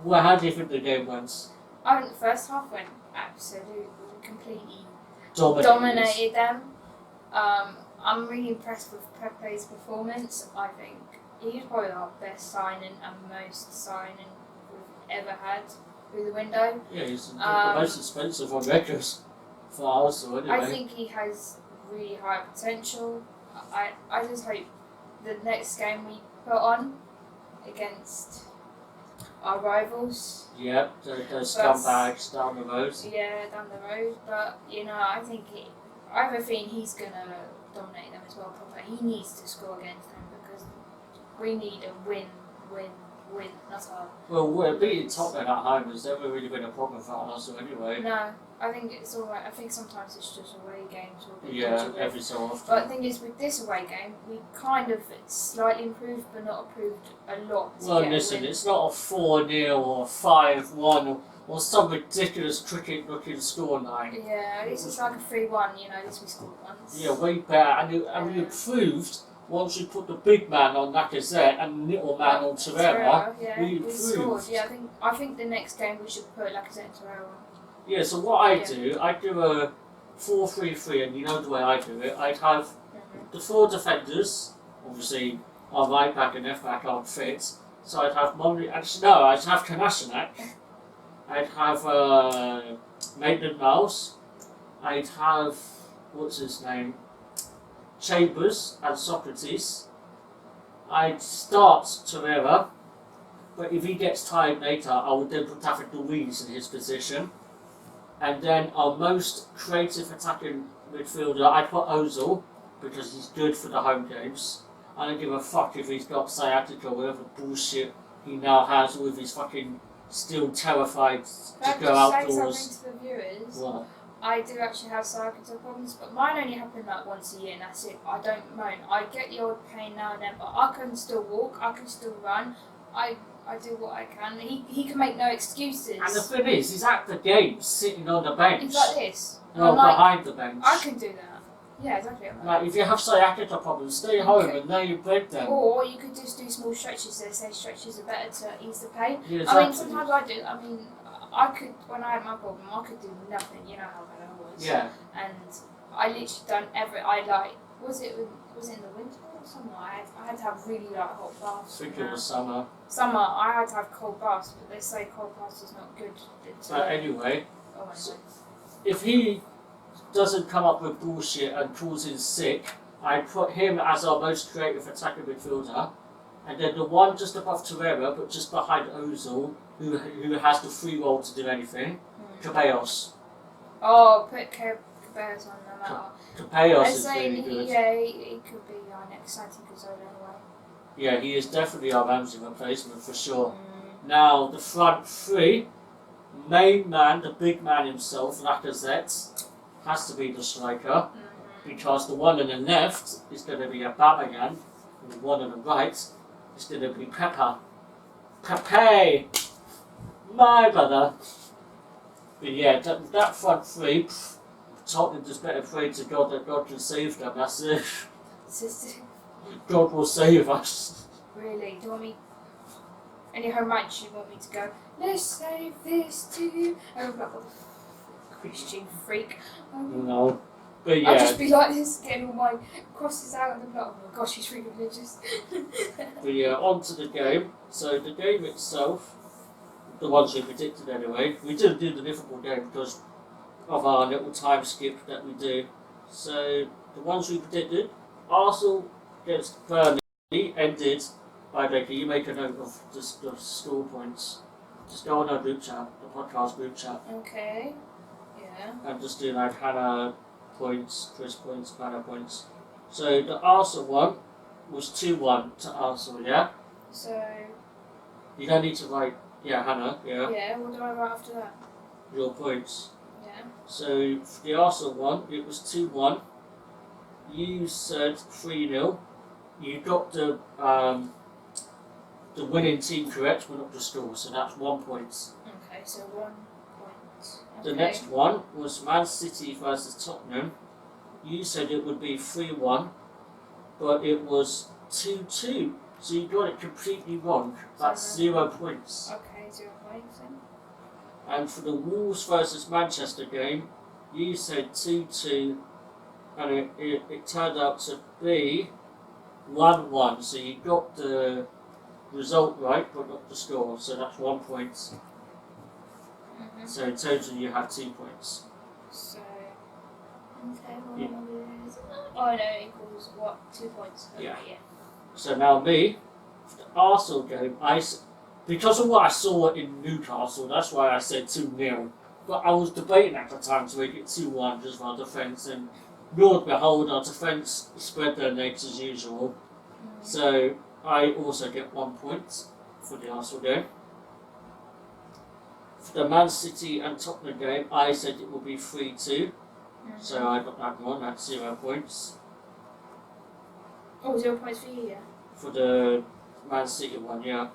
Well, how do you think the game went? I think the first half went absolutely, completely Dominated. them. I'm really impressed with Pepe's performance. I think he's probably our best signing and most signing we've ever had through the window. Yeah, he's the most expensive on record for Arsenal anyway. I think he has really high potential. I just hope the next game we put on against our rivals. Yep, those scumbags down the road. Yeah, down the road. But I think I have a feeling he's gonna dominate them as well. But he needs to score against them because we need a win. That's our. Well, we're beating Tottenham at home has never really been a problem for Arsenal anyway. No, I think it's alright. I think sometimes it's just away games. Yeah, every so often. But the thing is, with this away game, we kind of slightly improved, but not improved a lot. Well, listen, it's not a 4-0 or a 5-1 or some ridiculous cricket-looking scoreline. Yeah, at least it's like a 3-1, you know, at least we scored once. Yeah, way better, and we improved once we put the big man on Lacazette and the little man on Torreira. Yeah, we scored. Yeah, I think the next game we should put Lacazette and Torreira on. Yeah, so what I do a 4-3-3, and you know the way I do it. I'd have the 4 defenders, obviously our right back and left back aren't fit, so I'd have I'd have Kolasinac, I'd have Maitland-Niles, I'd have, what's his name, Chambers and Socrates. I'd start Torreira, but if he gets tired later, I would then put David Luiz in his position. And then our most creative attacking midfielder, I'd put Ozil, because he's good for the home games. I don't give a fuck if he's got sciatica or whatever bullshit he now has with his fucking still terrified to go outdoors. Say something to the viewers. What? I do actually have sciatica problems, but mine only happen like once a year and that's it. I don't moan. I get the odd pain now and then, but I can still walk, I can still run. I do what I can. He can make no excuses. And the thing is, he's at the game, sitting on the bench. He's like this. No, behind the bench. I can do that. Yeah, exactly. Like, if you have sciatica problems, stay home and lay in bed then. Or you could just do small stretches. They say stretches are better to ease the pain. Yeah, exactly. I mean, sometimes I do. I mean, I could, when I had my problem, I could do nothing. You know how bad I was. Yeah. And I literally done was it in the winter or summer? I had to have really hot baths. I think it was summer. Summer, I had to have cold baths, but they say cold baths is not good. But anyway, so if he doesn't come up with bullshit and calls in sick, I put him as our most creative attacking midfielder, and then the one just above Torreira, but just behind Ozil, who has the free roll to do anything, Ceballos. Oh, put Ceballos on no matter. Ceballos is really good. Yeah, he could be our next Santi Cazorla anyway. Yeah, he is definitely our Ramsey replacement for sure. Now, the front three, main man, the big man himself, Lacazette, has to be the striker, because the one on the left is going to be Aubameyang, and the one on the right is going to be Pepe, my brother. But yeah, that front three, Tottenham just better pray to God that God can save them, that's it. God will save us. Really? Do you want me? Any home match you want me to go, let's save this to you? And I'm like, what the Christian freak. No. But yeah. I'll just be like this, getting all my crosses out, and I'm like, oh my gosh, he's freaking religious. But yeah, on to the game. So the game itself, the ones we predicted anyway, we didn't do the Liverpool game because of our little time skip that we do. So the ones we predicted, Arsenal against Burnley ended by making you make a note of the score points. Just go on our group chat, the podcast group chat. Okay. Yeah. And just do like Hannah points, Chris points, Hannah points. So the Arsenal one was 2-1 to Arsenal, yeah? So. You don't need to write, yeah, Hannah, yeah? Yeah, what do I write after that? Your points. Yeah. So for the Arsenal one, it was 2-1. You said 3-0. You got the winning team correct, but not the score, so that's 1 point. Okay, so 1 point. Okay. The next one was Man City versus Tottenham. You said it would be 3-1, but it was 2-2. So you got it completely wrong. That's 0 points. Okay, 0 points then. And for the Wolves versus Manchester game, you said 2-2, and it turned out to be 1-1. So you got the result right, but not the score. So that's 1 point. So in total, you have 2 points. So, okay, oh no, equals what? 2 points. Okay, yeah. So now me, for the Arsenal game, because of what I saw in Newcastle, that's why I said 2-0. But I was debating at the time to make it 2-1 just for our defence, and Lord behold, our defence spread their legs as usual. So I also get 1 point for the Arsenal game. For the Man City and Tottenham game, I said it would be 3-2. So I got that one, that's 0 points. Oh, 0 points for you, yeah? For the Man City one, yeah. Okay.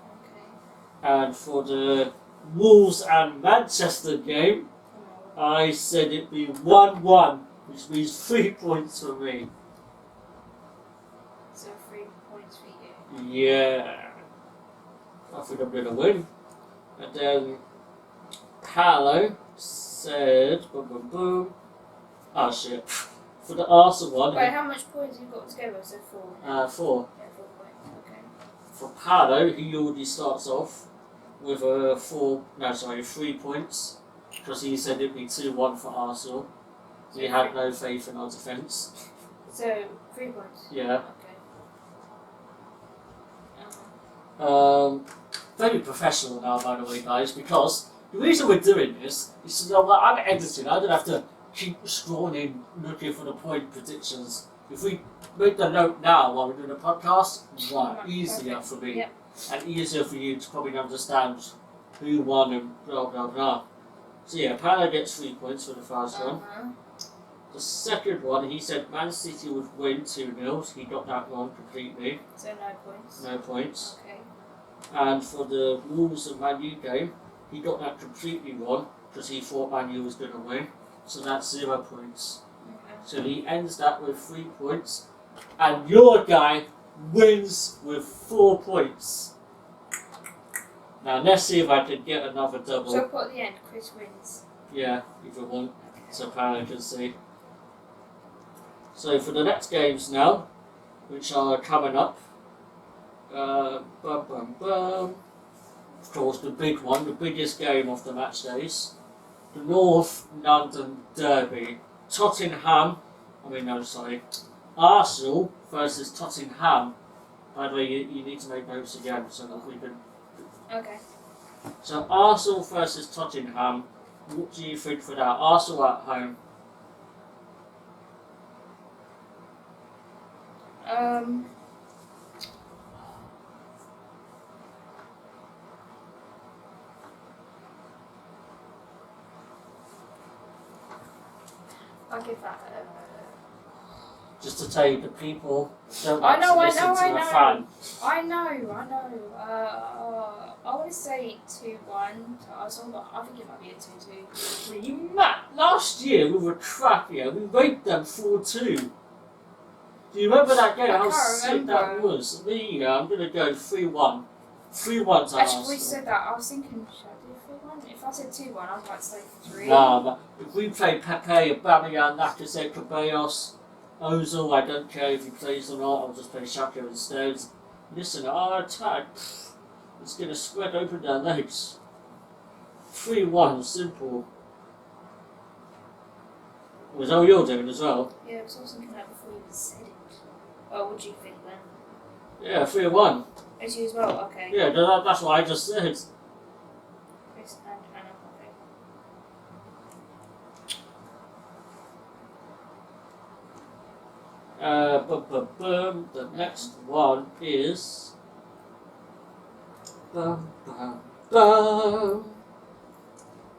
And for the Wolves and Manchester game, I said it'd be 1-1, which means 3 points for me. So 3 points for you. Yeah. I think I'm going to win. And then Paolo said, boom, boom, boom. Oh shit. For the Arsenal one, Wait, how much points you got together? So 4. 4. Yeah, 4 points. Okay. For Paolo, he already starts off with 3 points. Because he said it'd be 2-1 for Arsenal. He had no faith in our defence. So 3 points. Yeah. Okay. Very professional now, by the way, guys, because the reason we're doing this is so that when I'm editing, I don't have to keep scrolling looking for the point predictions. If we make the note now while we're doing the podcast, right, easier for me. Yep. And easier for you to probably understand who won and blah blah blah. So yeah, Paolo gets 3 points for the first one. The second one, he said Man City would win 2-0. He got that wrong completely. So no points. No points. Okay. And for the Wolves and Man U game, he got that completely wrong because he thought Man U was going to win. So that's 0 points. Okay. So he ends that with 3 points. And your guy wins with 4 points. Now let's see if I can get another double. So put at the end, Chris wins. Yeah, either one. Okay. So Paolo can see. So for the next games now, which are coming up, of course the big one, the biggest game of the match days, the North London Derby. Arsenal versus Tottenham. By the way, you need to make notes again so that we can... Okay. So Arsenal versus Tottenham, what do you think for that? Arsenal at home. I'll give that. Just to tell you, the people don't I like know, to I listen know, to I a know. fan. I know. I want to say 2-1 to Arsenal, but I think it might be a 2-2. Last year we were crap here. We raped them 4-2. Do you remember that game? I How can't sick that remember. was. Me, I'm gonna go 3-1. 3-1 to Actually, Arsenal. we said that. I was thinking, should I do 3-1? If I said 2-1, I'd like to say 3. Nah, but if we play Pepe, Aubameyang, Lacazette, Ceballos, Ozil, I don't care if he plays or not. I'll just play Xhaka instead. Listen, our attack, it's gonna spread open their legs. 3-1, simple. Was that what you're doing as well? Yeah, I was also thinking that before you even said it. Oh, what do you think then? Yeah, 3-1. It's you as well, okay. Yeah, that's what I just said. Chris and Anna, okay. The next one is...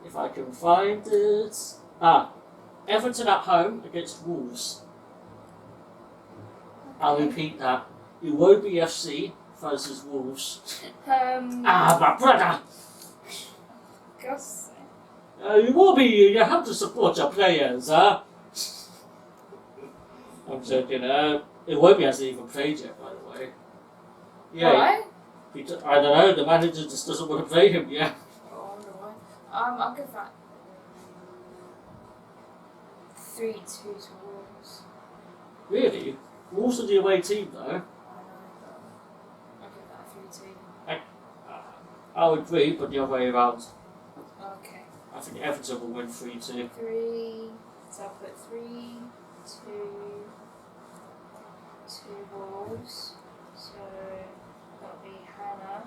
If I can find it... Everton at home against Wolves. I'll repeat that. Iwobi FC versus Wolves. My brother! God's sake. You have to support your players, huh? I'm joking. Iwobi hasn't even played yet, by the way. Yeah, Why? I don't know, the manager just doesn't want to play him yet. Oh, I wonder why. I'll give that 3-2 to Wolves. Really? Wolves are the away team, though. I know, but I'll give that 3-2. I would agree, but the other way around. Okay. I think Everton will win 3-2. 3. So I'll put 3-2 to Wolves. So that'll be Hannah.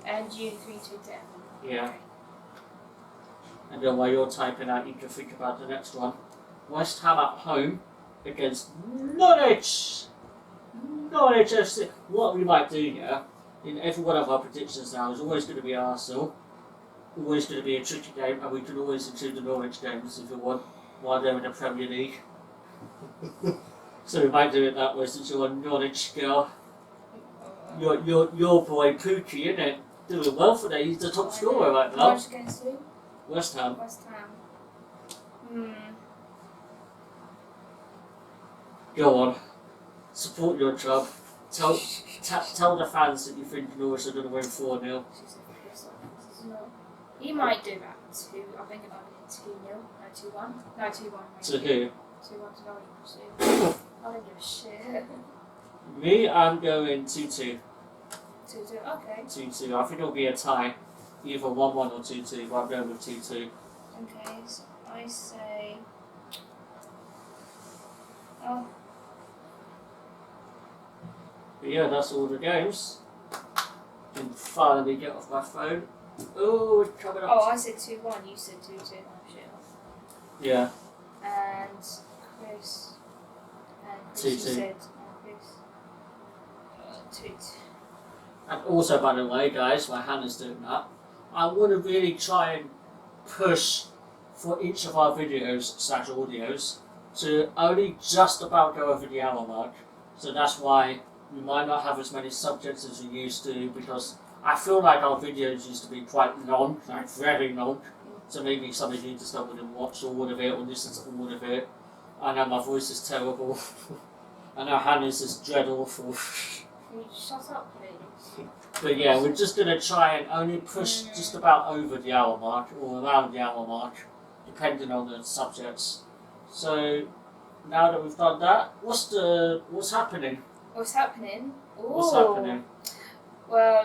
And you 3-2 to Everton. Yeah. Okay. And then while you're typing out, you can think about the next one. West Ham at home against Norwich. Norwich FC. What we might do here, in every one of our predictions now, is always going to be Arsenal. Always going to be a tricky game, and we can always include the Norwich games if you want, while they're in the Premier League. So we might do it that way since you're a Norwich girl. Your boy Pookie, innit? Doing well for that. He's the top scorer right now. March against who? West Ham. West Ham. Go on. Support your club. Tell the fans that you think Norwich are going to win 4-0. He might do that. I think it might be 2-0. No, 2-1. No, 2-1. To who? 2-1 to Norwich. I don't give a shit. Me, I'm going 2-2. 2-2, okay. 2-2. I think it'll be a tie. Either 1-1 or 2-2, but I'm going with 2-2. Okay, so I say... Oh. But yeah, that's all the games. Can finally get off my phone. Oh, it's coming up. Oh, I said 2-1, you said 2-2. Oh, shit. Yeah. And Chris... And Chris, 2-2. you said... Chris... 2-2. And also, by the way, guys, my hand is doing that. I want to really try and push for each of our videos / audios to only just about go over the hour mark. So that's why we might not have as many subjects as we used to, because I feel like our videos used to be quite long, like very long. So maybe some of you just don't want to watch all of it or listen to all of it. I know my voice is terrible. I know Hannah's is dread awful. Can you shut up, please? But yeah, we're just going to try and only push just about over the hour mark, or around the hour mark, depending on the subjects. So, now that we've done that, what's happening? What's happening? Ooh. What's happening? Well,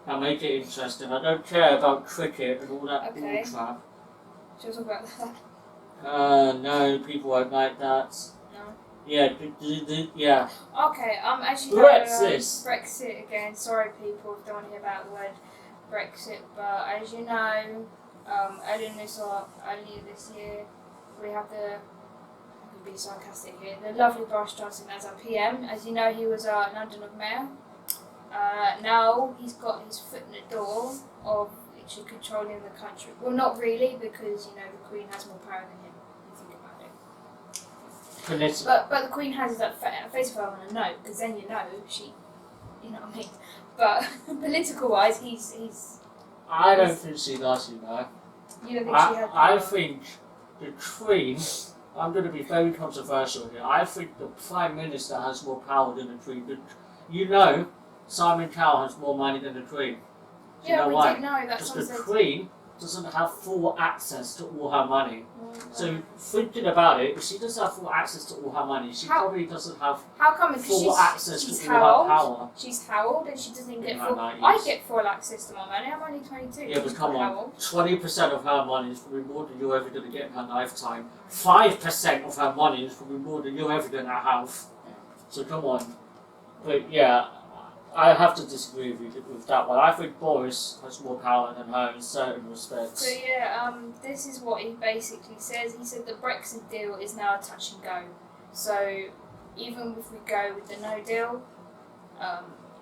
Now make it interesting. I don't care about cricket and all that Okay. bull crap. shall we talk about that? No, people won't like that. No. Yeah, yeah. Okay, actually Brexit again. Sorry, people, if you don't want to hear about the word Brexit, but as you know, earlier this year, we have I can be sarcastic here, the lovely Boris Johnson as our PM. As you know, he was our London Mayor. Now he's got his foot in the door of actually controlling the country. Well, not really, because you know the Queen has more power than him. If you think about it. But the Queen has that face of her on a note, because then you know you know what I mean. But political wise, he's. I don't think she does, you know. You don't think she had I power? think the Queen, I'm going to be very controversial here, I think the Prime Minister has more power than the Queen. You know, Simon Cowell has more money than the Queen. Do you know we why? did know that. Because the Queen doesn't have full access to all her money. So thinking about it, if she doesn't have full access to all her money, she probably doesn't have how come? Because full access she's to all her how power. old? She's how old, and she doesn't even get In her full. 90s. I get full access to my money. I'm only 22. Yeah, but come How on, old? 20% of her money is probably more than you're ever going to get in her lifetime. 5% of her money is probably more than you're ever going to have. So come on. But yeah, I have to disagree with that one. I think Boris has more power than her in certain respects. So yeah, this is what he basically says. He said the Brexit deal is now a touch and go. So even if we go with the no deal,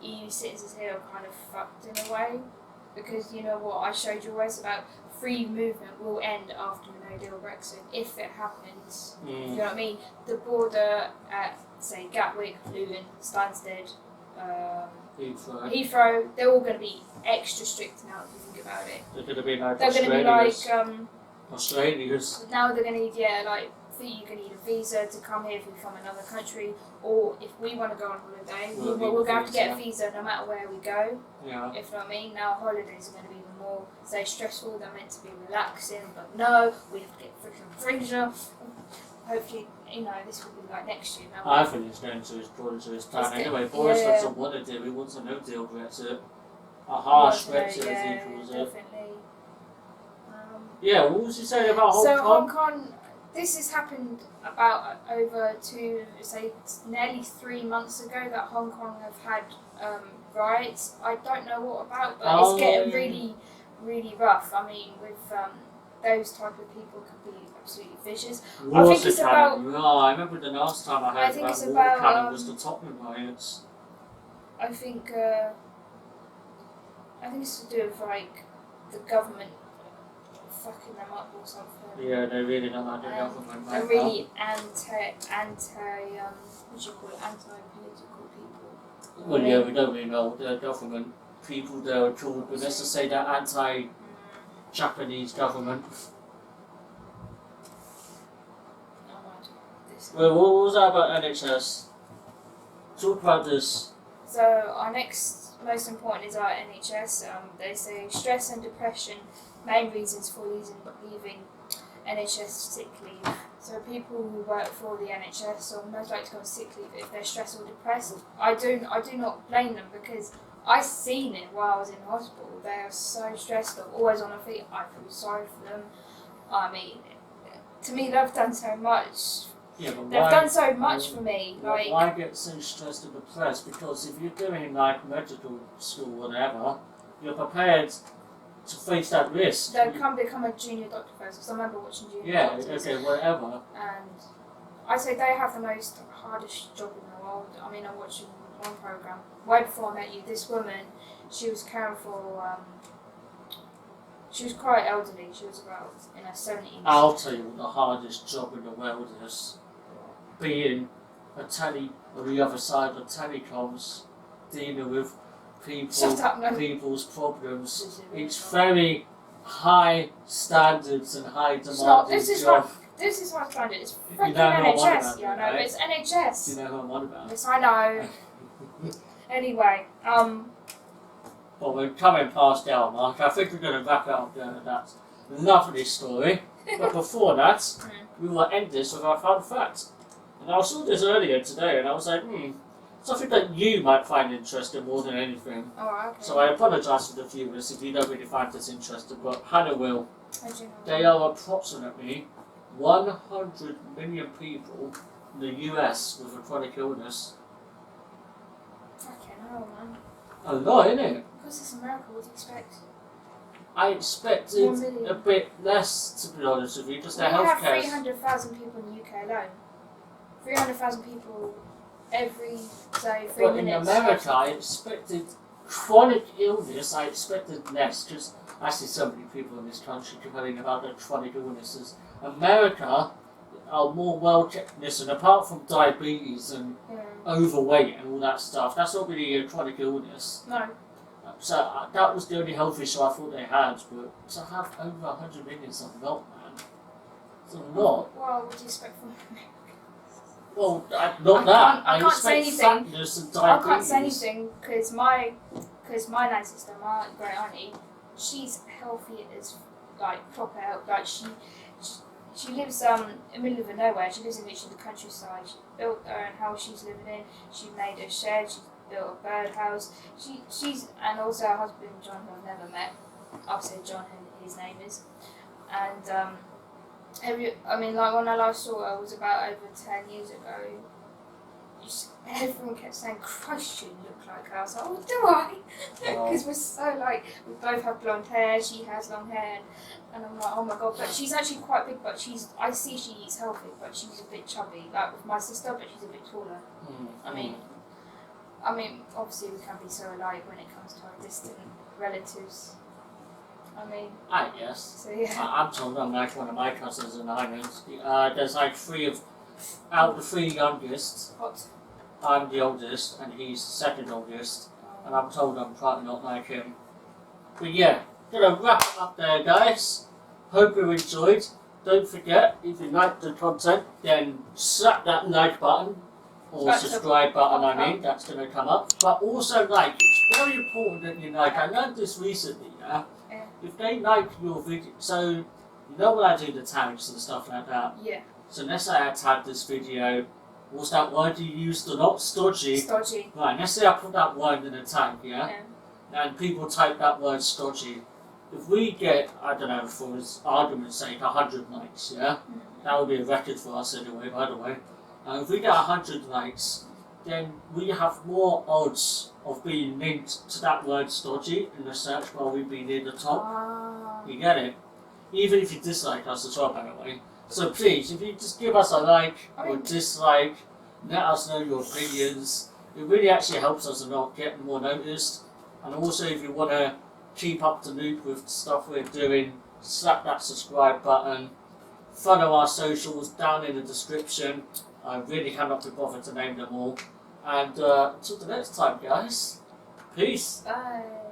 EU citizens here are kind of fucked in a way, because you know what I showed you always about free movement will end after a no deal Brexit if it happens. You know what I mean? The border at say Gatwick, Luton, Stansted, Heathrow, they're all going to be extra strict now if you think about it. They're going to be like They're going to be like Australians. now they're going to need you're going to need a visa to come here if you're from another country, or if we want to go on holiday, we're going to have to get a visa no matter where we go. Yeah. If you know what I mean. Now holidays are going to be even more stressful. They're meant to be relaxing, but no, we have to get freaking visa. Hopefully, you know, this will be like next year now. I think he's going to his plan anyway. Boris doesn't want a deal, he wants a no deal Brexit. A harsh Brexit, as he calls it. Definitely. Yeah, what was he saying about Hong Kong? Hong Kong, this has happened about over nearly 3 months ago that Hong Kong have had riots. I don't know what about, but it's getting really, really rough. I mean, with those type of people could be absolutely vicious. I think it's about. No, I remember the last time I heard about water cannon was the Tottenham riots. I think it's to do with like the government fucking them up or something. Yeah, they really don't like the government. They're really anti-political people. Well, yeah, we don't really know the government. people that are called, but let's just say they're anti-Japanese government. Well, what was that about NHS? Talk about this. So our next most important is our NHS. They say stress and depression, main reasons for leaving NHS sick leave. So people who work for the NHS are most likely to go on sick leave if they're stressed or depressed. I do not blame them because I seen it while I was in hospital. They are so stressed, they're always on their feet. I feel sorry for them. I mean, to me, they've done so much. Yeah, but They've done so much for me. Like, why get so stressed and depressed? Because if you're doing like medical school or whatever, you're prepared to face that risk. they become a junior doctor first. Because I remember watching junior Yeah, doctors. okay, whatever. And I say they have the most hardest job in the world. I mean, I watched one program way before I met you. This woman, she was caring for. She was quite elderly. She was about in her 70s. I'll tell you what the hardest job in the world is. Being a on the other side of telecoms, dealing with Shut up, no. people's problems. This is really It's hard. very high standards and high Stop. demanding This is job. This is what I'm trying to do. It's You freaking know who I'm on NHS. about, Yeah, I know, right? but it's NHS. Do you know who I'm on about? Yes, I know. Anyway, Well, we're coming past the hour mark. I think we're going to wrap it up there with that lovely story. But before that, we will end this with our fun fact. And I saw this earlier today and I was like, something that you might find interesting more than anything. oh, okay. So I apologise to the viewers if you don't really find this interesting, but Hannah will. How do you know? There are approximately 100 million people in the US with a chronic illness. Fucking hell, man. A lot, isn't it? Because it's America, what do you expect? I expected 1 million. a bit less, to be honest with you, just We their have healthcare. 300,000 people in the UK alone. 300,000 people every day, 3 But in minutes. America, I expected chronic illness, I expected less, because I see so many people in this country complaining about their chronic illnesses. America are more well kept. Listen, apart from diabetes and Yeah. overweight and all that stuff, that's not really a chronic illness. No. So that was the only health issue I thought they had, but to have over 100 million is a lot, man. It's a lot. Well, what do you expect from America? Well, not I that. can't- I can't say expect anything. fatness and I diabetes. can't say anything because my nan sister, my great auntie, she's healthy as like proper health. Like she lives in the middle of nowhere. She lives in literally the countryside. She built her own house she's living in. She made a shed. She built a birdhouse. She's and also her husband John, who I've never met. I'll say John, who his name is, and I mean, like when I last saw her, it was about over 10 years ago. Everyone kept saying, Christ, you look like her. I was like, oh, do I? Because we're so like, we both have blonde hair, she has long hair, and I'm like, oh my god. But she's actually quite big, but I see she eats healthy, but she's a bit chubby, like with my sister, but she's a bit taller. I mean, obviously we can be so alike when it comes to our distant relatives. I mean, I guess. so yeah. I'm told I'm like one of my cousins in Ireland. There's like out of the three youngest, Hot. I'm the oldest and he's the second oldest, and I'm told I'm probably not like him. But yeah, gonna wrap it up there, guys. Hope you enjoyed. Don't forget, if you like the content, then slap that like button, or That's subscribe button, up. I mean, that's gonna come up. But also like, it's very important that you like. I learned this recently, yeah? Yeah. If they like your video, so you know when I do the tags and stuff like that. Yeah. So let's say I tag this video. What's that word you used? Not stodgy. Stodgy. Right. Let's say I put that word in a tag, yeah, Yeah. and people type that word stodgy. If we get, I don't know, for argument's sake, 100 likes, yeah, that would be a record for us anyway. By the way, if we get 100 likes, then we have more odds of being linked to that word stodgy in the search while we be near the top. Ah. You get it? Even if you dislike us as well, by the way. So please, if you just give us a like or dislike, let us know your opinions. It really actually helps us a lot, getting more noticed. And also, if you want to keep up to date with stuff we're doing, slap that subscribe button. Follow our socials down in the description. I really cannot be bothered to name them all. And until the next time, guys. Peace. Bye.